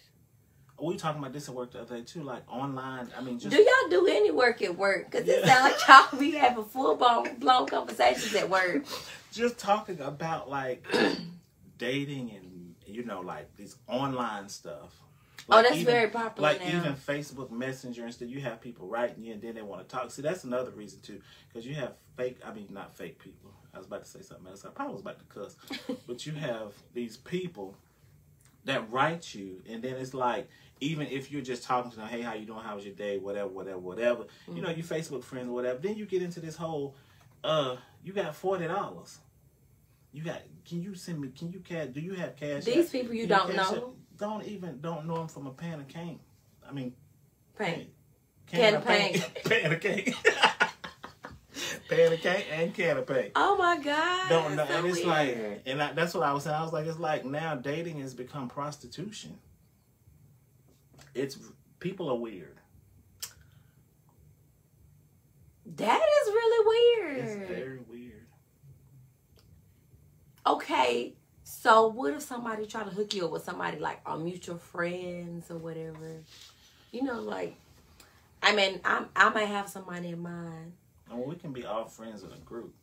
We were talking about this at work the other day too, like online. I mean, just do y'all do any work at work? Because it sounds like y'all be having full-blown conversations at work. Just talking about like dating and like these online stuff. Like that's very popular like now. Even Facebook Messenger and stuff. You have people writing you and then they want to talk. See, that's another reason too, because you have not fake people. I was about to say something else. I probably was about to cuss, but you have these people that write you, and then it's like, even if you're just talking to them, hey, how you doing? How was your day? Whatever. Mm-hmm. You Facebook friends or whatever. Then you get into this whole, you got $40. Can you send me, do you have cash? These people you don't know? Don't know them from a pan of cane. I mean, paint. Can of paint. Pan of cane. Pan of cane and can of paint. Oh my God. Don't know. So and it's weird. like, and that's what I was saying. I was like, it's like now dating has become prostitution. People are weird. That is really weird. It's very weird. Okay, so what if somebody try to hook you up with somebody like our mutual friends or whatever? Like, I mean, I might have somebody in mind. Well, we can be all friends in a group.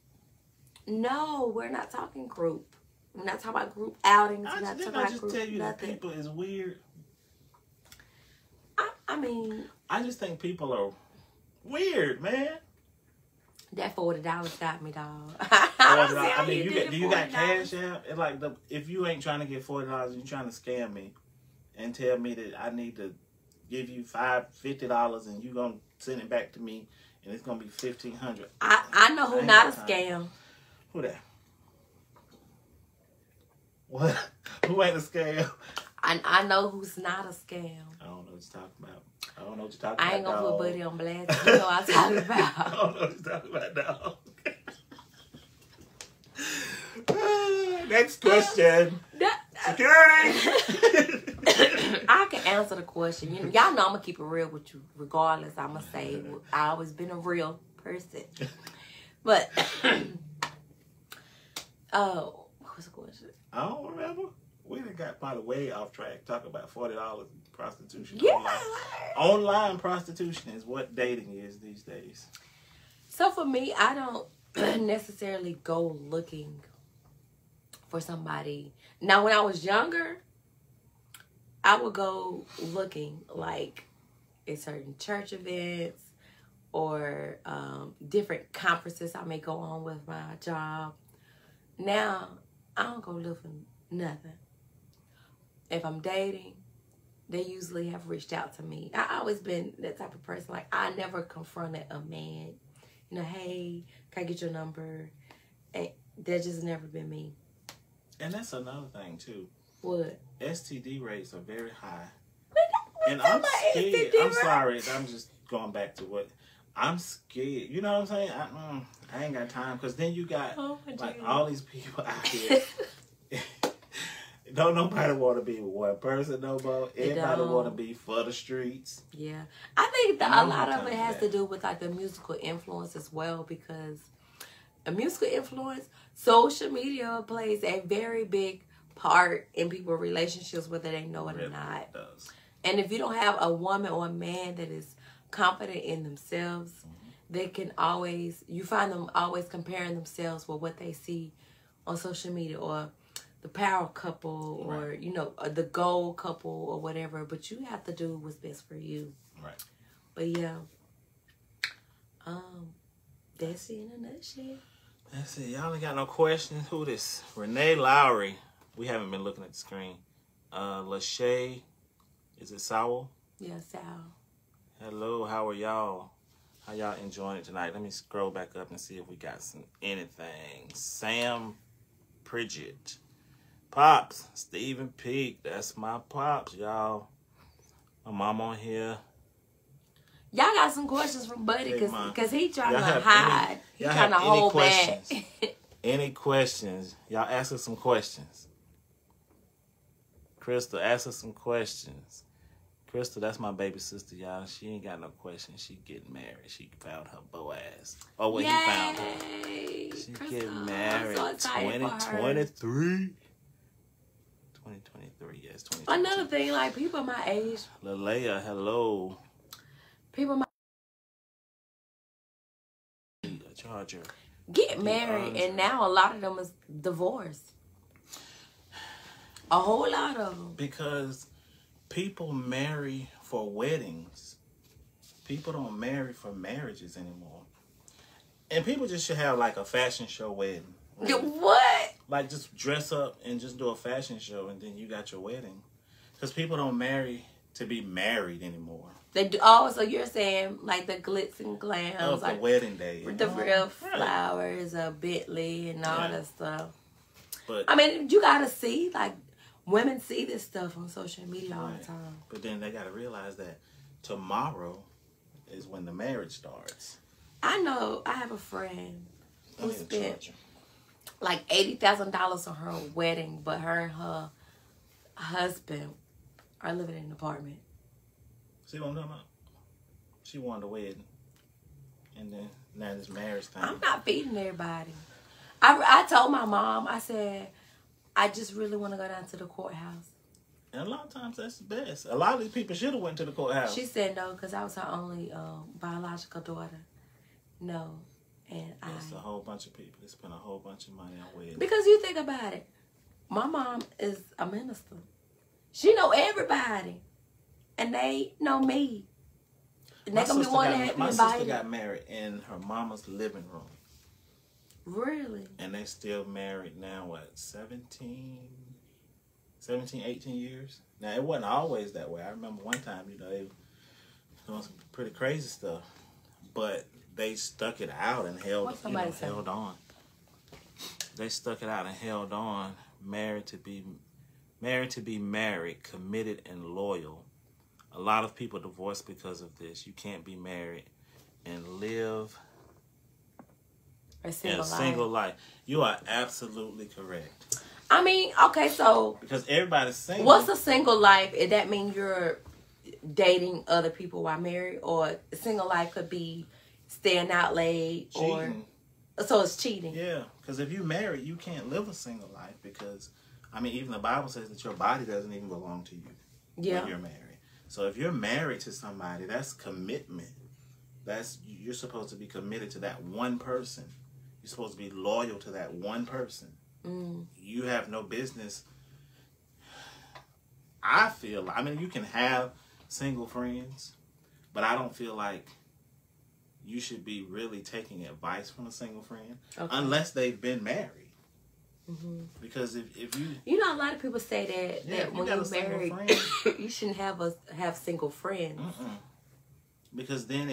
No, we're not talking group. We're not talking about group outings. I just tell you that people is weird. I mean, I just think people are weird, man. That $40 got me, dog. I mean, do you got Cash App? It's like if you ain't trying to get $40, you trying to scam me and tell me that I need to give you $50 and you gonna send it back to me and it's gonna be $1,500. I know who not a scam. Who that? What? Who ain't a scam? I know who's not a scam. I don't know what you're talking about. I don't know what you're talking about. I ain't gonna put Buddy on blast. You know what I'm talking about. I don't know what you're talking about, dog. Next question. Security. I can answer the question. Y'all know I'm gonna keep it real with you, regardless. I'm gonna say I always been a real person. But oh, what was the question? I don't remember. We done got probably way off track. Talk about $40 prostitution. Yeah. Online prostitution is what dating is these days. So for me, I don't necessarily go looking for somebody. Now, when I was younger, I would go looking like at certain church events or different conferences I may go on with my job. Now, I don't go look for nothing. If I'm dating, they usually have reached out to me. I always been that type of person. Like, I never confronted a man. You know, hey, can I get your number? And that's just never been me. And that's another thing, too. What? STD rates are very high. And I'm scared. I'm sorry. I'm just going back to what... I'm scared. You know what I'm saying? I ain't got time. Because then you got all these people out here. Don't nobody want to be with one person no more. Everybody want to be for the streets. Yeah. I think that a lot of it has to do with like the musical influence as well, because a musical influence, social media plays a very big part in people's relationships, whether they know it or not. It does. And if you don't have a woman or a man that is confident in themselves, they can always, you find them always comparing themselves with what they see on social media, or the power couple, or you know, the gold couple, or whatever. But you have to do what's best for you. Right. But yeah, that's it in a nutshell. That's it. Y'all ain't got no questions. Who this? Renee Lowry. We haven't been looking at the screen. Lachey. Is it Sowell? Yeah, Sal. Hello. How are y'all? How y'all enjoying it tonight? Let me scroll back up and see if we got anything. Sam Pridgett. Pops, Stephen Peak, that's my pops, y'all. My mom on here. Y'all got some questions from Buddy, because he trying to hide. He trying to hold back. Any questions? Y'all ask us some questions. Crystal, ask us some questions. Crystal, that's my baby sister, y'all. She ain't got no questions. She getting married. She found her Boaz. Oh, well, he found her. She getting married. So 2023. 2023, yes, 2023. Another thing, like people my age. Lalea, hello. People my Charger. Get married, and now a lot of them is divorced. A whole lot of them. Because people marry for weddings. People don't marry for marriages anymore. And people just should have like a fashion show wedding. What? Like, just dress up and just do a fashion show, and then you got your wedding. Because people don't marry to be married anymore. They do. Oh, so you're saying like the glitz and glams of like the wedding day, with the real flowers, Bentley, and all that stuff. But I mean, you gotta see, like, women see this stuff on social media all the time. But then they gotta realize that tomorrow is when the marriage starts. I know. I have a friend who spent like $80,000 on her wedding, but her and her husband are living in an apartment. See what I'm talking about? She wanted a wedding, and then now this marriage thing. I'm not feeding everybody. I told my mom, I said, I just really want to go down to the courthouse. And a lot of times that's the best. A lot of these people should have went to the courthouse. She said no, because I was her only biological daughter. No. And it's a whole bunch of people. They spend a whole bunch of money on weddings. Because you think about it. My mom is a minister. She know everybody. and they know me. And they're gonna be My wanting to my be sister invited. got married in her mama's living room. Really? And they still married now, what, 17, 18 years? Now, it wasn't always that way. I remember one time, you know, they were doing some pretty crazy stuff. But they stuck it out and held on. They stuck it out and held on, married to be married, committed and loyal. A lot of people divorce because of this. You can't be married and live A single life. You are absolutely correct. I mean, okay, so because everybody's single. What's a single life? Does that mean you're dating other people while married, or a single life could be staying out late, cheating. Or so it's cheating? Yeah, because if you're married, you can't live a single life because, I mean, even the Bible says that your body doesn't even belong to you when you're married. So if you're married to somebody, that's commitment. You're supposed to be committed to that one person. You're supposed to be loyal to that one person. You have no business. I mean, you can have single friends, but I don't feel like you should be really taking advice from a single friend unless they've been married. Because if you... You know, a lot of people say that when you're married, you shouldn't have single friends. Because then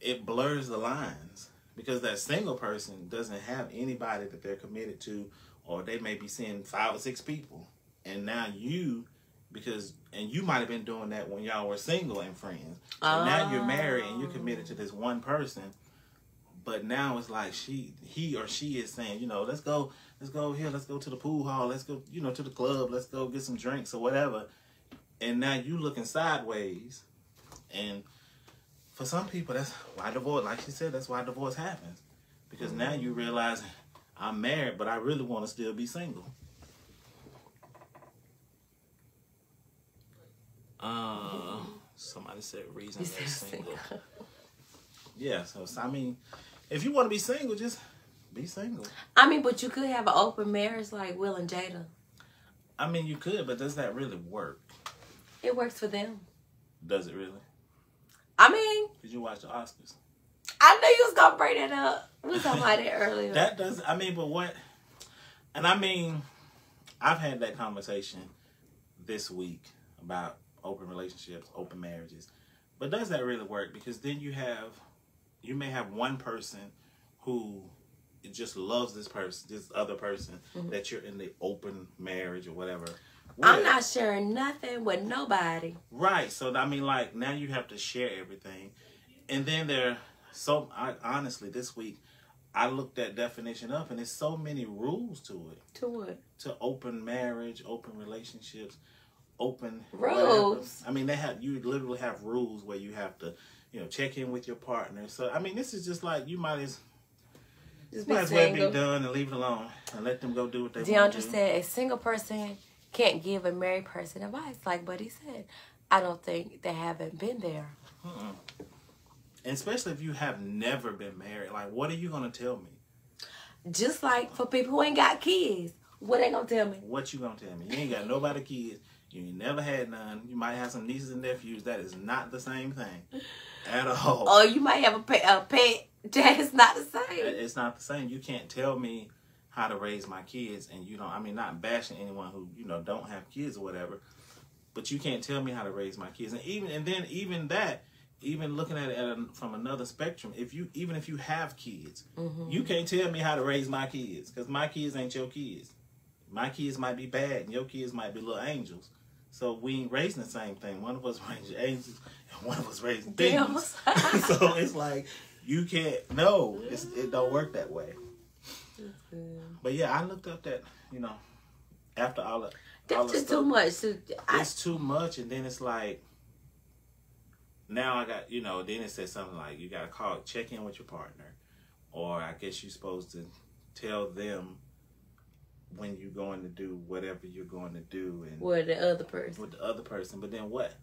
it blurs the lines. Because that single person doesn't have anybody that they're committed to, or they may be seeing 5 or 6 people. And now you might have been doing that when y'all were single and friends. So now you're married and you're committed to this one person. But now it's like he or she is saying, you know, let's go here, let's go to the pool hall, let's go, you know, to the club, let's go get some drinks or whatever. And now you looking sideways. And for some people, that's why divorce, like she said, that's why divorce happens. Because now you realize I'm married, but I really want to still be single. Somebody said reason they're single. Yeah, so I mean, if you want to be single, just be single. I mean, but you could have an open marriage like Will and Jada. I mean, you could, but does that really work? It works for them. Does it really? I mean... Did you watch the Oscars? I knew you was going to bring that up. We were talking about it earlier. That does... I mean, but what... And I mean, I've had that conversation this week about open relationships, open marriages. But does that really work? Because then you may have one person who just loves this other person that you're in the open marriage or whatever. I'm not sharing nothing with nobody. Right. So, I mean, like, now you have to share everything. And then honestly, this week, I looked that definition up, and there's so many rules to it. To what? To open marriage, open relationships, open... Rules? Whatever. I mean, you literally have rules where you have to, you know, check in with your partner. So, I mean, this is just like, you might as well be done and leave it alone and let them go do what they want to do. DeAndre said a single person can't give a married person advice. Like Buddy said, I don't think they haven't been there. And especially if you have never been married. Like, what are you going to tell me? Just like for people who ain't got kids. What they going to tell me? What you going to tell me? You ain't got nobody kids. You ain't never had none. You might have some nieces and nephews. That is not the same thing at all. Or you might have a pet. That is not the same. It's not the same. You can't tell me how to raise my kids, and you know, I mean, not bashing anyone who, you know, don't have kids or whatever, but you can't tell me how to raise my kids. And even looking at it from another spectrum, even if you have kids, you can't tell me how to raise my kids, because my kids ain't your kids. My kids might be bad, and your kids might be little angels. So we ain't raising the same thing. One of us raising angels, and one of us raising demons. So it's like, you can't, no, it don't work that way. But yeah, I looked up that, you know, after all the that's just too much. It's too much, and then it's like, now I got, you know, then it says something like, you got to check in with your partner, or I guess you're supposed to tell them when you're going to do whatever you're going to do. And with the other person. But then what?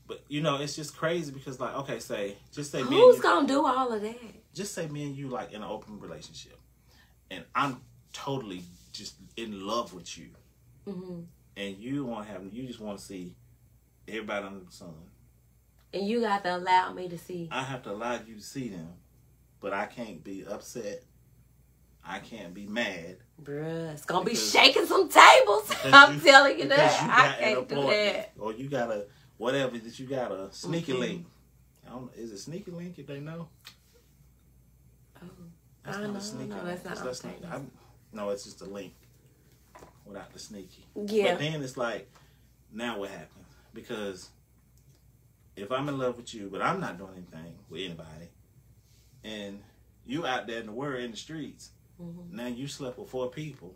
But, you know, it's just crazy because, like, okay, just say me and you. Who's going to do all of that? Just say me and you, like, in an open relationship. And I'm totally just in love with you. And you just want to see Everybody under the sun. And you got to allow me to see. I have to allow you to see them, but I can't be upset. I can't be mad. Bruh, it's going to be shaking some tables. I'm telling you that. I can't do that. Or you got a, whatever that you got a sneaky link. I don't, is it sneaky link if they know? Oh, that's I not know, a sneaky no, link. that's not no, it's just a link without the sneaky. Yeah. But then it's like, now what happens? Because if I'm in love with you, but I'm not doing anything with anybody, and you out there in the world, in the streets, now you slept with 4 people.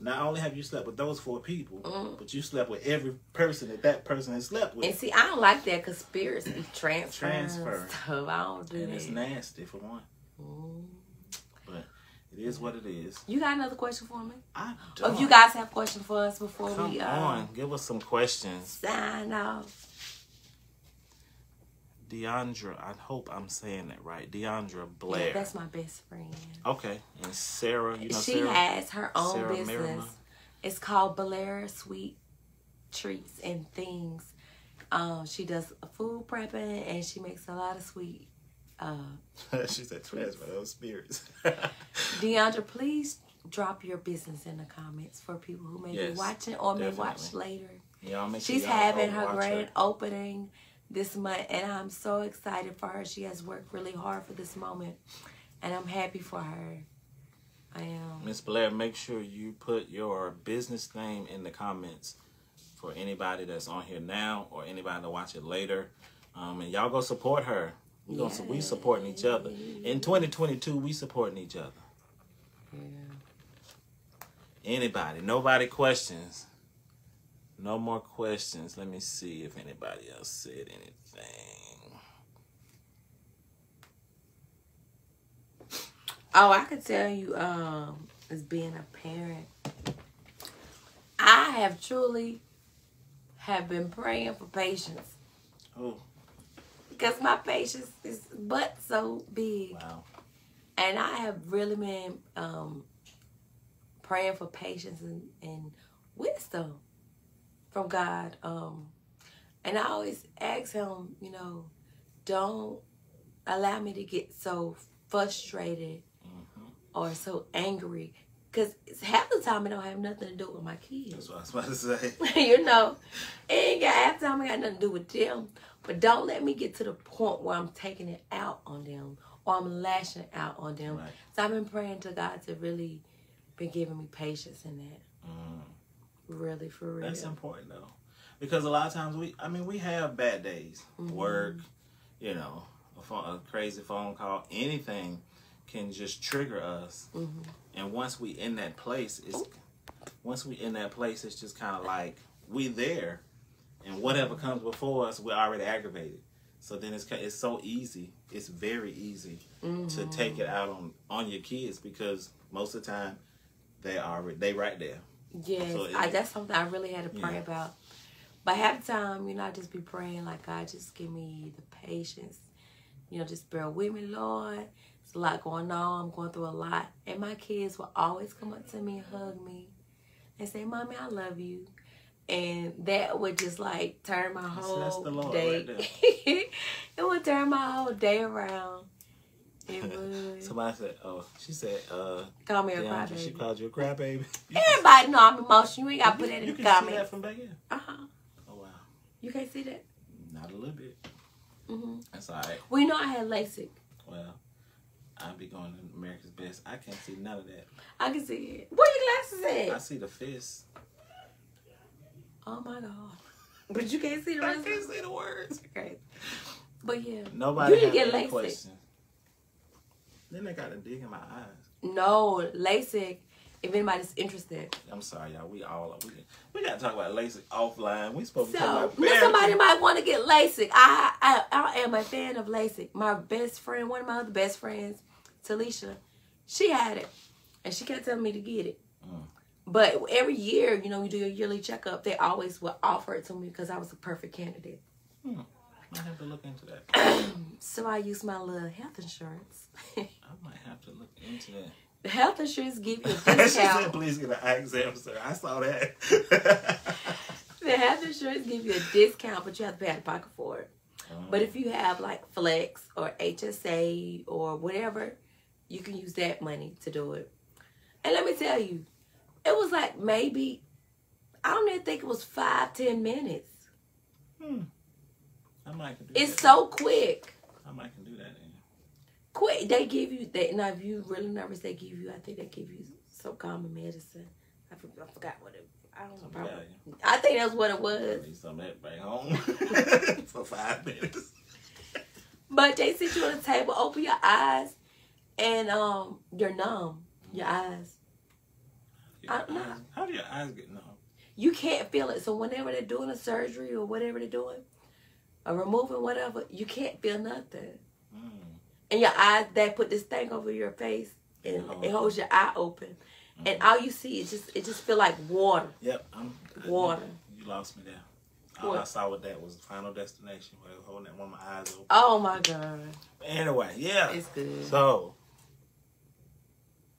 Not only have you slept with those 4 people, but you slept with every person that person has slept with. And see, I don't like that because spirits be transfer. So I don't do and that. It's nasty for one. But it is what it is. You got another question for me? I don't. Oh, you guys have questions for us before we Come on, give us some questions. Sign off. Deandra, I hope I'm saying that right. Deandra Blair. Yeah, that's my best friend. Okay. And Sarah, you know she Sarah? has her own Sarah business. Merriman. It's called Blair Sweet Treats and Things. She does food prepping and she makes a lot of sweet. She said transfer those spirits. Deandra, please drop your business in the comments for people who may be watching or may watch later. Y'all make sure She's y'all having her watch grand opening this month, and I'm so excited for her. She has worked really hard for this moment, and I'm happy for her. I am. Miss Blair, make sure you put your business name in the comments for anybody that's on here now or anybody to watch it later. And y'all go support her. We supporting each other. In 2022, we supporting each other. Yeah. Anybody, nobody questions. No more questions. Let me see if anybody else said anything. Oh, I could tell you, as being a parent, I have truly been praying for patience. Oh. Because my patience is but so big. Wow. And I have really been praying for patience and wisdom from God. And I always ask him, don't allow me to get so frustrated or so angry. Because half the time it don't have nothing to do with my kids. That's what I was about to say. It ain't got half the time it got nothing to do with them. But don't let me get to the point where I'm taking it out on them or I'm lashing out on them. Right. So I've been praying to God to really be giving me patience in that. Really, for real. That's important, though. Because a lot of times we have bad days. Work, a crazy phone call, anything can just trigger us. And once we in that place, it's just kind of like we there. And whatever comes before us, we're already aggravated. So then it's so easy. It's very easy to take it out on your kids because most of the time they right there. Yes, so that's something I really had to pray about. But half the time, I just be praying like, God, just give me the patience. Just bear with me, Lord. It's a lot going on. I'm going through a lot. And my kids will always come up to me and hug me and say, Mommy, I love you. And that would just like turn my whole day. Right it would turn my whole day around. It would. Somebody said, she said, call me a crybaby. She called you a crybaby. Everybody know I'm emotional. You ain't got to put that in the comments. You can see that from back here. Oh, wow. You can't see that? Not a little bit. That's all right. Well, I had LASIK. Well, I'll be going to America's Best. I can't see none of that. I can see it. Where your glasses at? I see the fist. Oh, my God. But you can't see the rest. I can't see the words. Okay. But, yeah. Nobody you didn't get LASIK. Question. Then they got to dig in my eyes. No, LASIK, if anybody's interested. I'm sorry, y'all. We got to talk about LASIK offline. We supposed to talk about somebody might want to get LASIK. I am a fan of LASIK. My best friend, one of my other best friends, Talisha, she had it. And she kept telling me to get it. But every year, you do your yearly checkup, they always will offer it to me because I was a perfect candidate. I have to look into that. So I use my little health insurance. I might have to look into that. The health insurance give you a discount. She said, please get an eye exam, sir. I saw that. health insurance give you a discount, but you have to pay out of pocket for it. But if you have like Flex or HSA or whatever, you can use that money to do it. And let me tell you, it was like maybe, I don't even think it was 5-10 minutes. I might can do it's that. So quick. I might can do that then. Quick. They give you, now if you're really nervous, they give you, I think they give you some common medicine. I forgot what it, I don't know. I think that's what it was. I need some of that back home for 5 minutes. But they sit you on the table, open your eyes, and you're numb. Your eyes. How do your eyes get numb? You can't feel it. So whenever they're doing a surgery or whatever they're doing, or removing whatever, you can't feel nothing. And your eyes, they put this thing over your face, and it holds your eye open. And all you see is just feel like water. Yep. Water. You lost me there. All I saw with that was Final Destination, where I was holding that one of my eyes open. Oh my God. Anyway, yeah. It's good. So,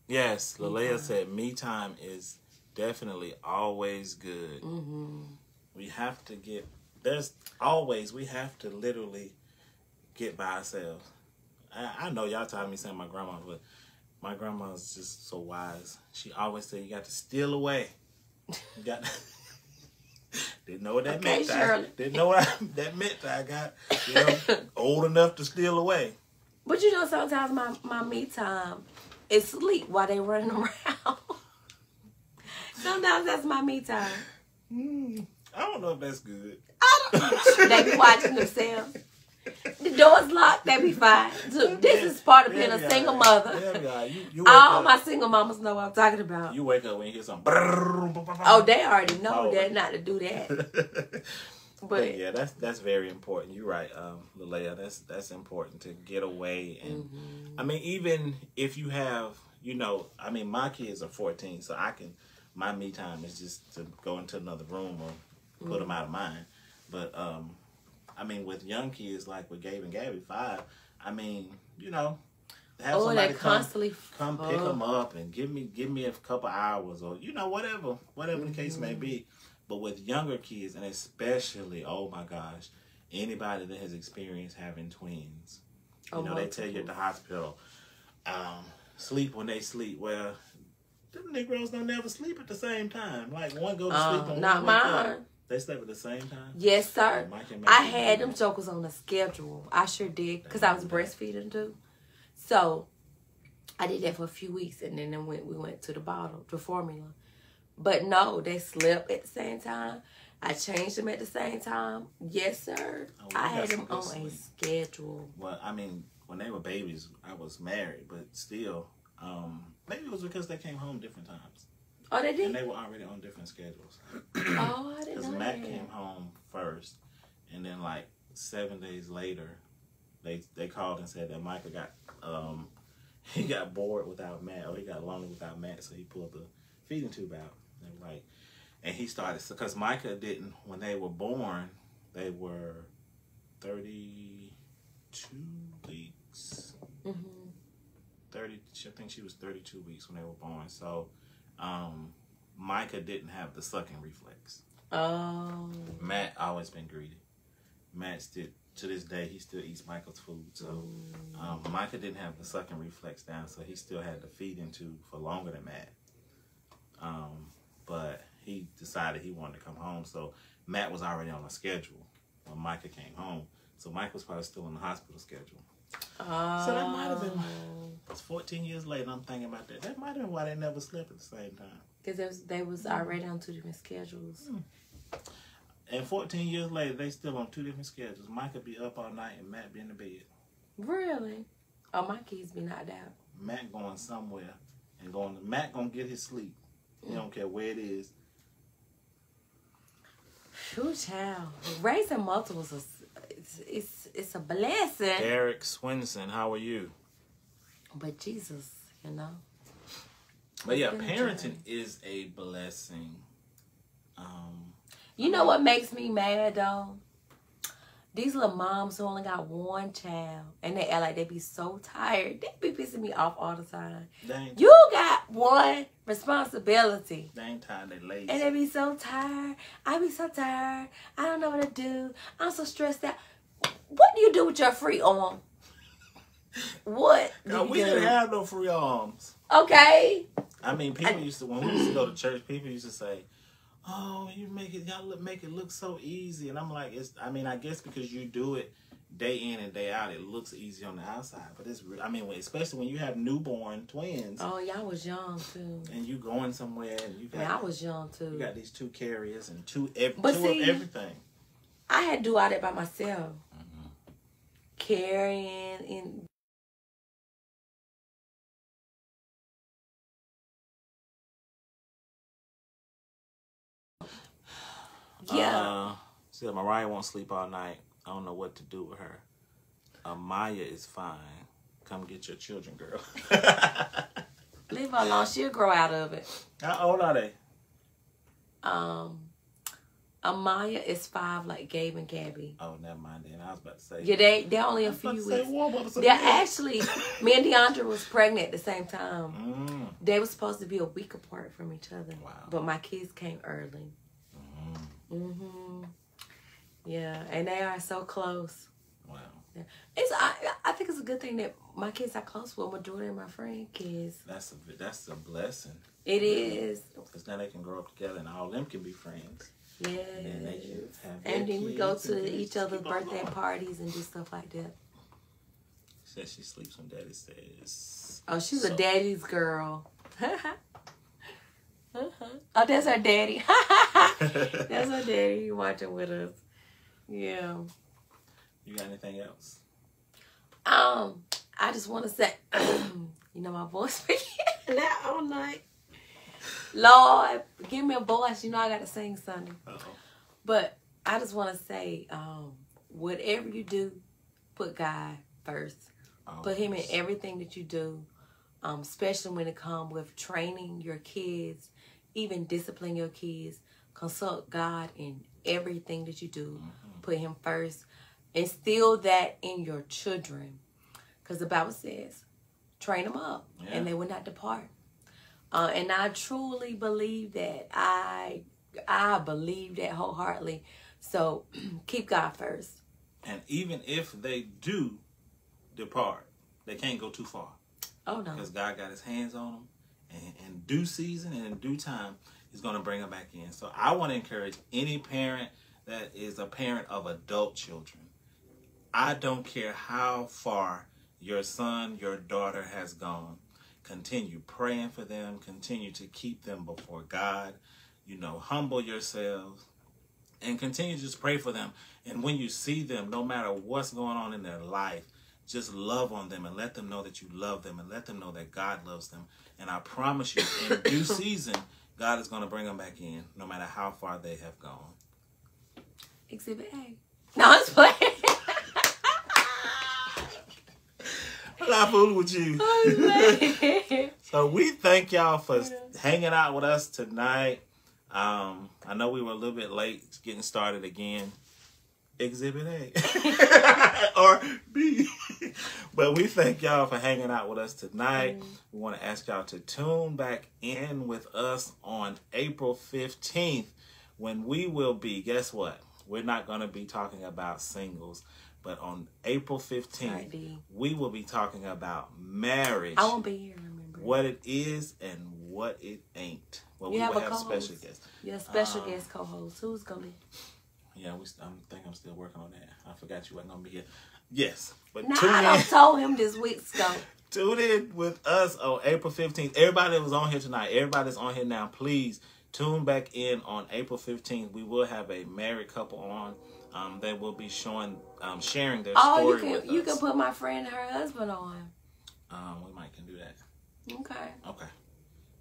yes, Lalea said me time is definitely always good. We have to we have to literally get by ourselves. I know y'all tired of me saying my grandma, but my grandma's just so wise. She always said you got to steal away. You got to... Didn't know what that meant. Didn't know what that meant. I got, old enough to steal away. But sometimes my me time is sleep while they running around. Sometimes that's my me time. I don't know if that's good. They be watching themselves. The door's locked, they be fine. So this is part of being a single mother. All my single mamas know what I'm talking about. You wake up when you hear something. Oh, they already know that not to do that. But yeah, that's very important. You're right, Lalea. That's important to get away. And I mean, even if you have, my kids are 14, so my me time is just to go into another room or put them out of mine. But I mean, with young kids like with Gabe and Gabby, 5, I mean, have somebody come pick them up and give me a couple hours or whatever the case may be. But with younger kids, and especially, oh my gosh, anybody that has experienced having twins, they tell you at the hospital, sleep when they sleep. Well, them Negroes don't never sleep at the same time. Like one go to sleep and not one wake mine. up. They sleep at the same time? Yes, sir. I had them jokers on a schedule. I sure did, because I was breastfeeding too. So I did that for a few weeks, and then we went to the bottle, the formula. But no, they slept at the same time. I changed them at the same time. Yes, sir. I had them on a schedule. Well, I mean, when they were babies, I was married, but still, maybe it was because they came home different times. Oh, they did? And they were already on different schedules. Oh, I didn't know that. Because Matt came home first, and then like 7 days later, they called and said that Micah got he got bored without Matt, or he got lonely without Matt, so he pulled the feeding tube out. And he started, because Micah didn't, when they were born, they were 32 weeks. I think she was 32 weeks when they were born. So Micah didn't have the sucking reflex. Oh. Matt always been greedy. Matt still, to this day, he still eats Michael's food. So Micah didn't have the sucking reflex down, so he still had the feeding tube for longer than Matt. But he decided he wanted to come home, so Matt was already on a schedule when Micah came home. So Mike was probably still on the hospital schedule. Oh. So that might have been, it's 14 years later, and I'm thinking about that. That might have been why they never slept at the same time. Because they was already on 2 different schedules. And 14 years later, they still on 2 different schedules. Micah be up all night and Matt be in the bed. Really? Oh, my kids be knocked out. Matt going somewhere and Matt gonna get his sleep. He don't care where it is. Phew, child. Raising multiples it's a blessing. Eric Swinson, how are you? But Jesus, But yeah, parenting is a blessing. You know what makes me mad though? These little moms who only got one child and they act like they be so tired. They be pissing me off all the time. You got one responsibility. They ain't tired, they lazy. And they be so tired. I be so tired. I don't know what to do. I'm so stressed out. What do you do with your free arm? What do we didn't have no free arms. Okay. I mean, people used to, when we used to go to church, people used to say, "Oh, y'all make it look so easy." And I'm like, I guess because you do it day in and day out, it looks easy on the outside. But it's, especially when you have newborn twins. Oh, y'all was young too. And you going somewhere and you got. I was young too. You got these 2 carriers and two of everything. I had to do all that by myself. Carrying in. Yeah. See, Mariah won't sleep all night. I don't know what to do with her. Maya is fine. Come get your children, girl. Leave her alone. She'll grow out of it. How old are they? Amaya is 5, like Gabe and Gabby. Oh, never mind then. I was about to say. Yeah, they're only a few weeks. They're actually, me and DeAndre was pregnant at the same time. They were supposed to be a week apart from each other. Wow. But my kids came early. Yeah, and they are so close. Wow. Yeah. I think it's a good thing that my kids are close with majority of my friend kids. That's a blessing. It is. Because now they can grow up together and all of them can be friends. Yeah. And they can have and then we go to each other's birthday parties and do stuff like that. She says she sleeps when Daddy says. Oh, she's a daddy's girl. Oh, that's her daddy. That's her daddy watching with us. Yeah. You got anything else? I just want to say, you know, my voice been that all night. Lord, give me a voice. You know I got to sing Sunday. But I just want to say, whatever you do, put God first. Put Him in everything that you do, especially when it comes with training your kids, even discipline your kids. Consult God in everything that you do. Put Him first. Instill that in your children. Because the Bible says, train them up and they will not depart. And I truly believe that. I believe that wholeheartedly. So keep God first. And even if they do depart, they can't go too far. Oh, no. Because God got His hands on them. And in due season and in due time, He's going to bring them back in. So I want to encourage any parent that is a parent of adult children. I don't care how far your son, your daughter has gone. Continue praying for them. Continue to keep them before God. You know, humble yourselves. And continue to just pray for them. And when you see them, no matter what's going on in their life, just love on them and let them know that you love them and let them know that God loves them. And I promise you, in due season, God is going to bring them back in, no matter how far they have gone. Exhibit A. No, I'm just playing. I'm not fooling with you. So we thank y'all for hanging out with us tonight. I know we were a little bit late getting started again. Exhibit A or B. But we thank y'all for hanging out with us tonight. We want to ask y'all to tune back in with us on April 15th when we will be, guess what? We're not going to be talking about singles, but on April 15th, we will be talking about marriage. I won't be here, remember. What it is and what it ain't. Well, we will have special guests. Yeah, special guest co-host. Who's going to be? Yeah, I think I'm still working on that. I forgot you weren't going to be here. Yes. But now, I told him this week, so. Tune in with us on April 15th. Everybody that was on here tonight, everybody's on here now, please tune back in on April 15th. We will have a married couple on that will be sharing their story with us. You can put my friend and her husband on. We might can do that. Okay. Okay.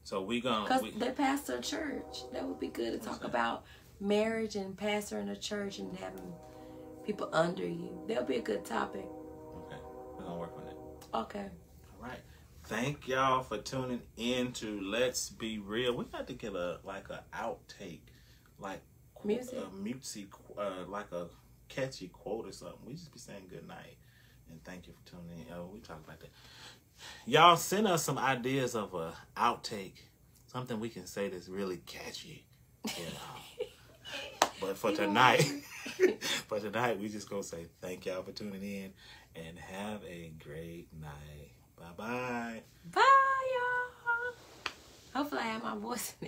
So we gonna... Because they pastor a church. That would be good to talk about marriage and pastoring a church and having people under you. That would be a good topic. Okay. We're going to work on it. Okay. All right. Thank y'all for tuning in to Let's Be Real. We got to get a outtake, like music, like a catchy quote or something. We just be saying good night and thank you for tuning in. Oh, we talk about that. Y'all send us some ideas of a outtake, something we can say that's really catchy. You know. But for tonight, we just gonna say thank y'all for tuning in and have a great night. Bye-bye. Bye, y'all. Hopefully I have my voice in there.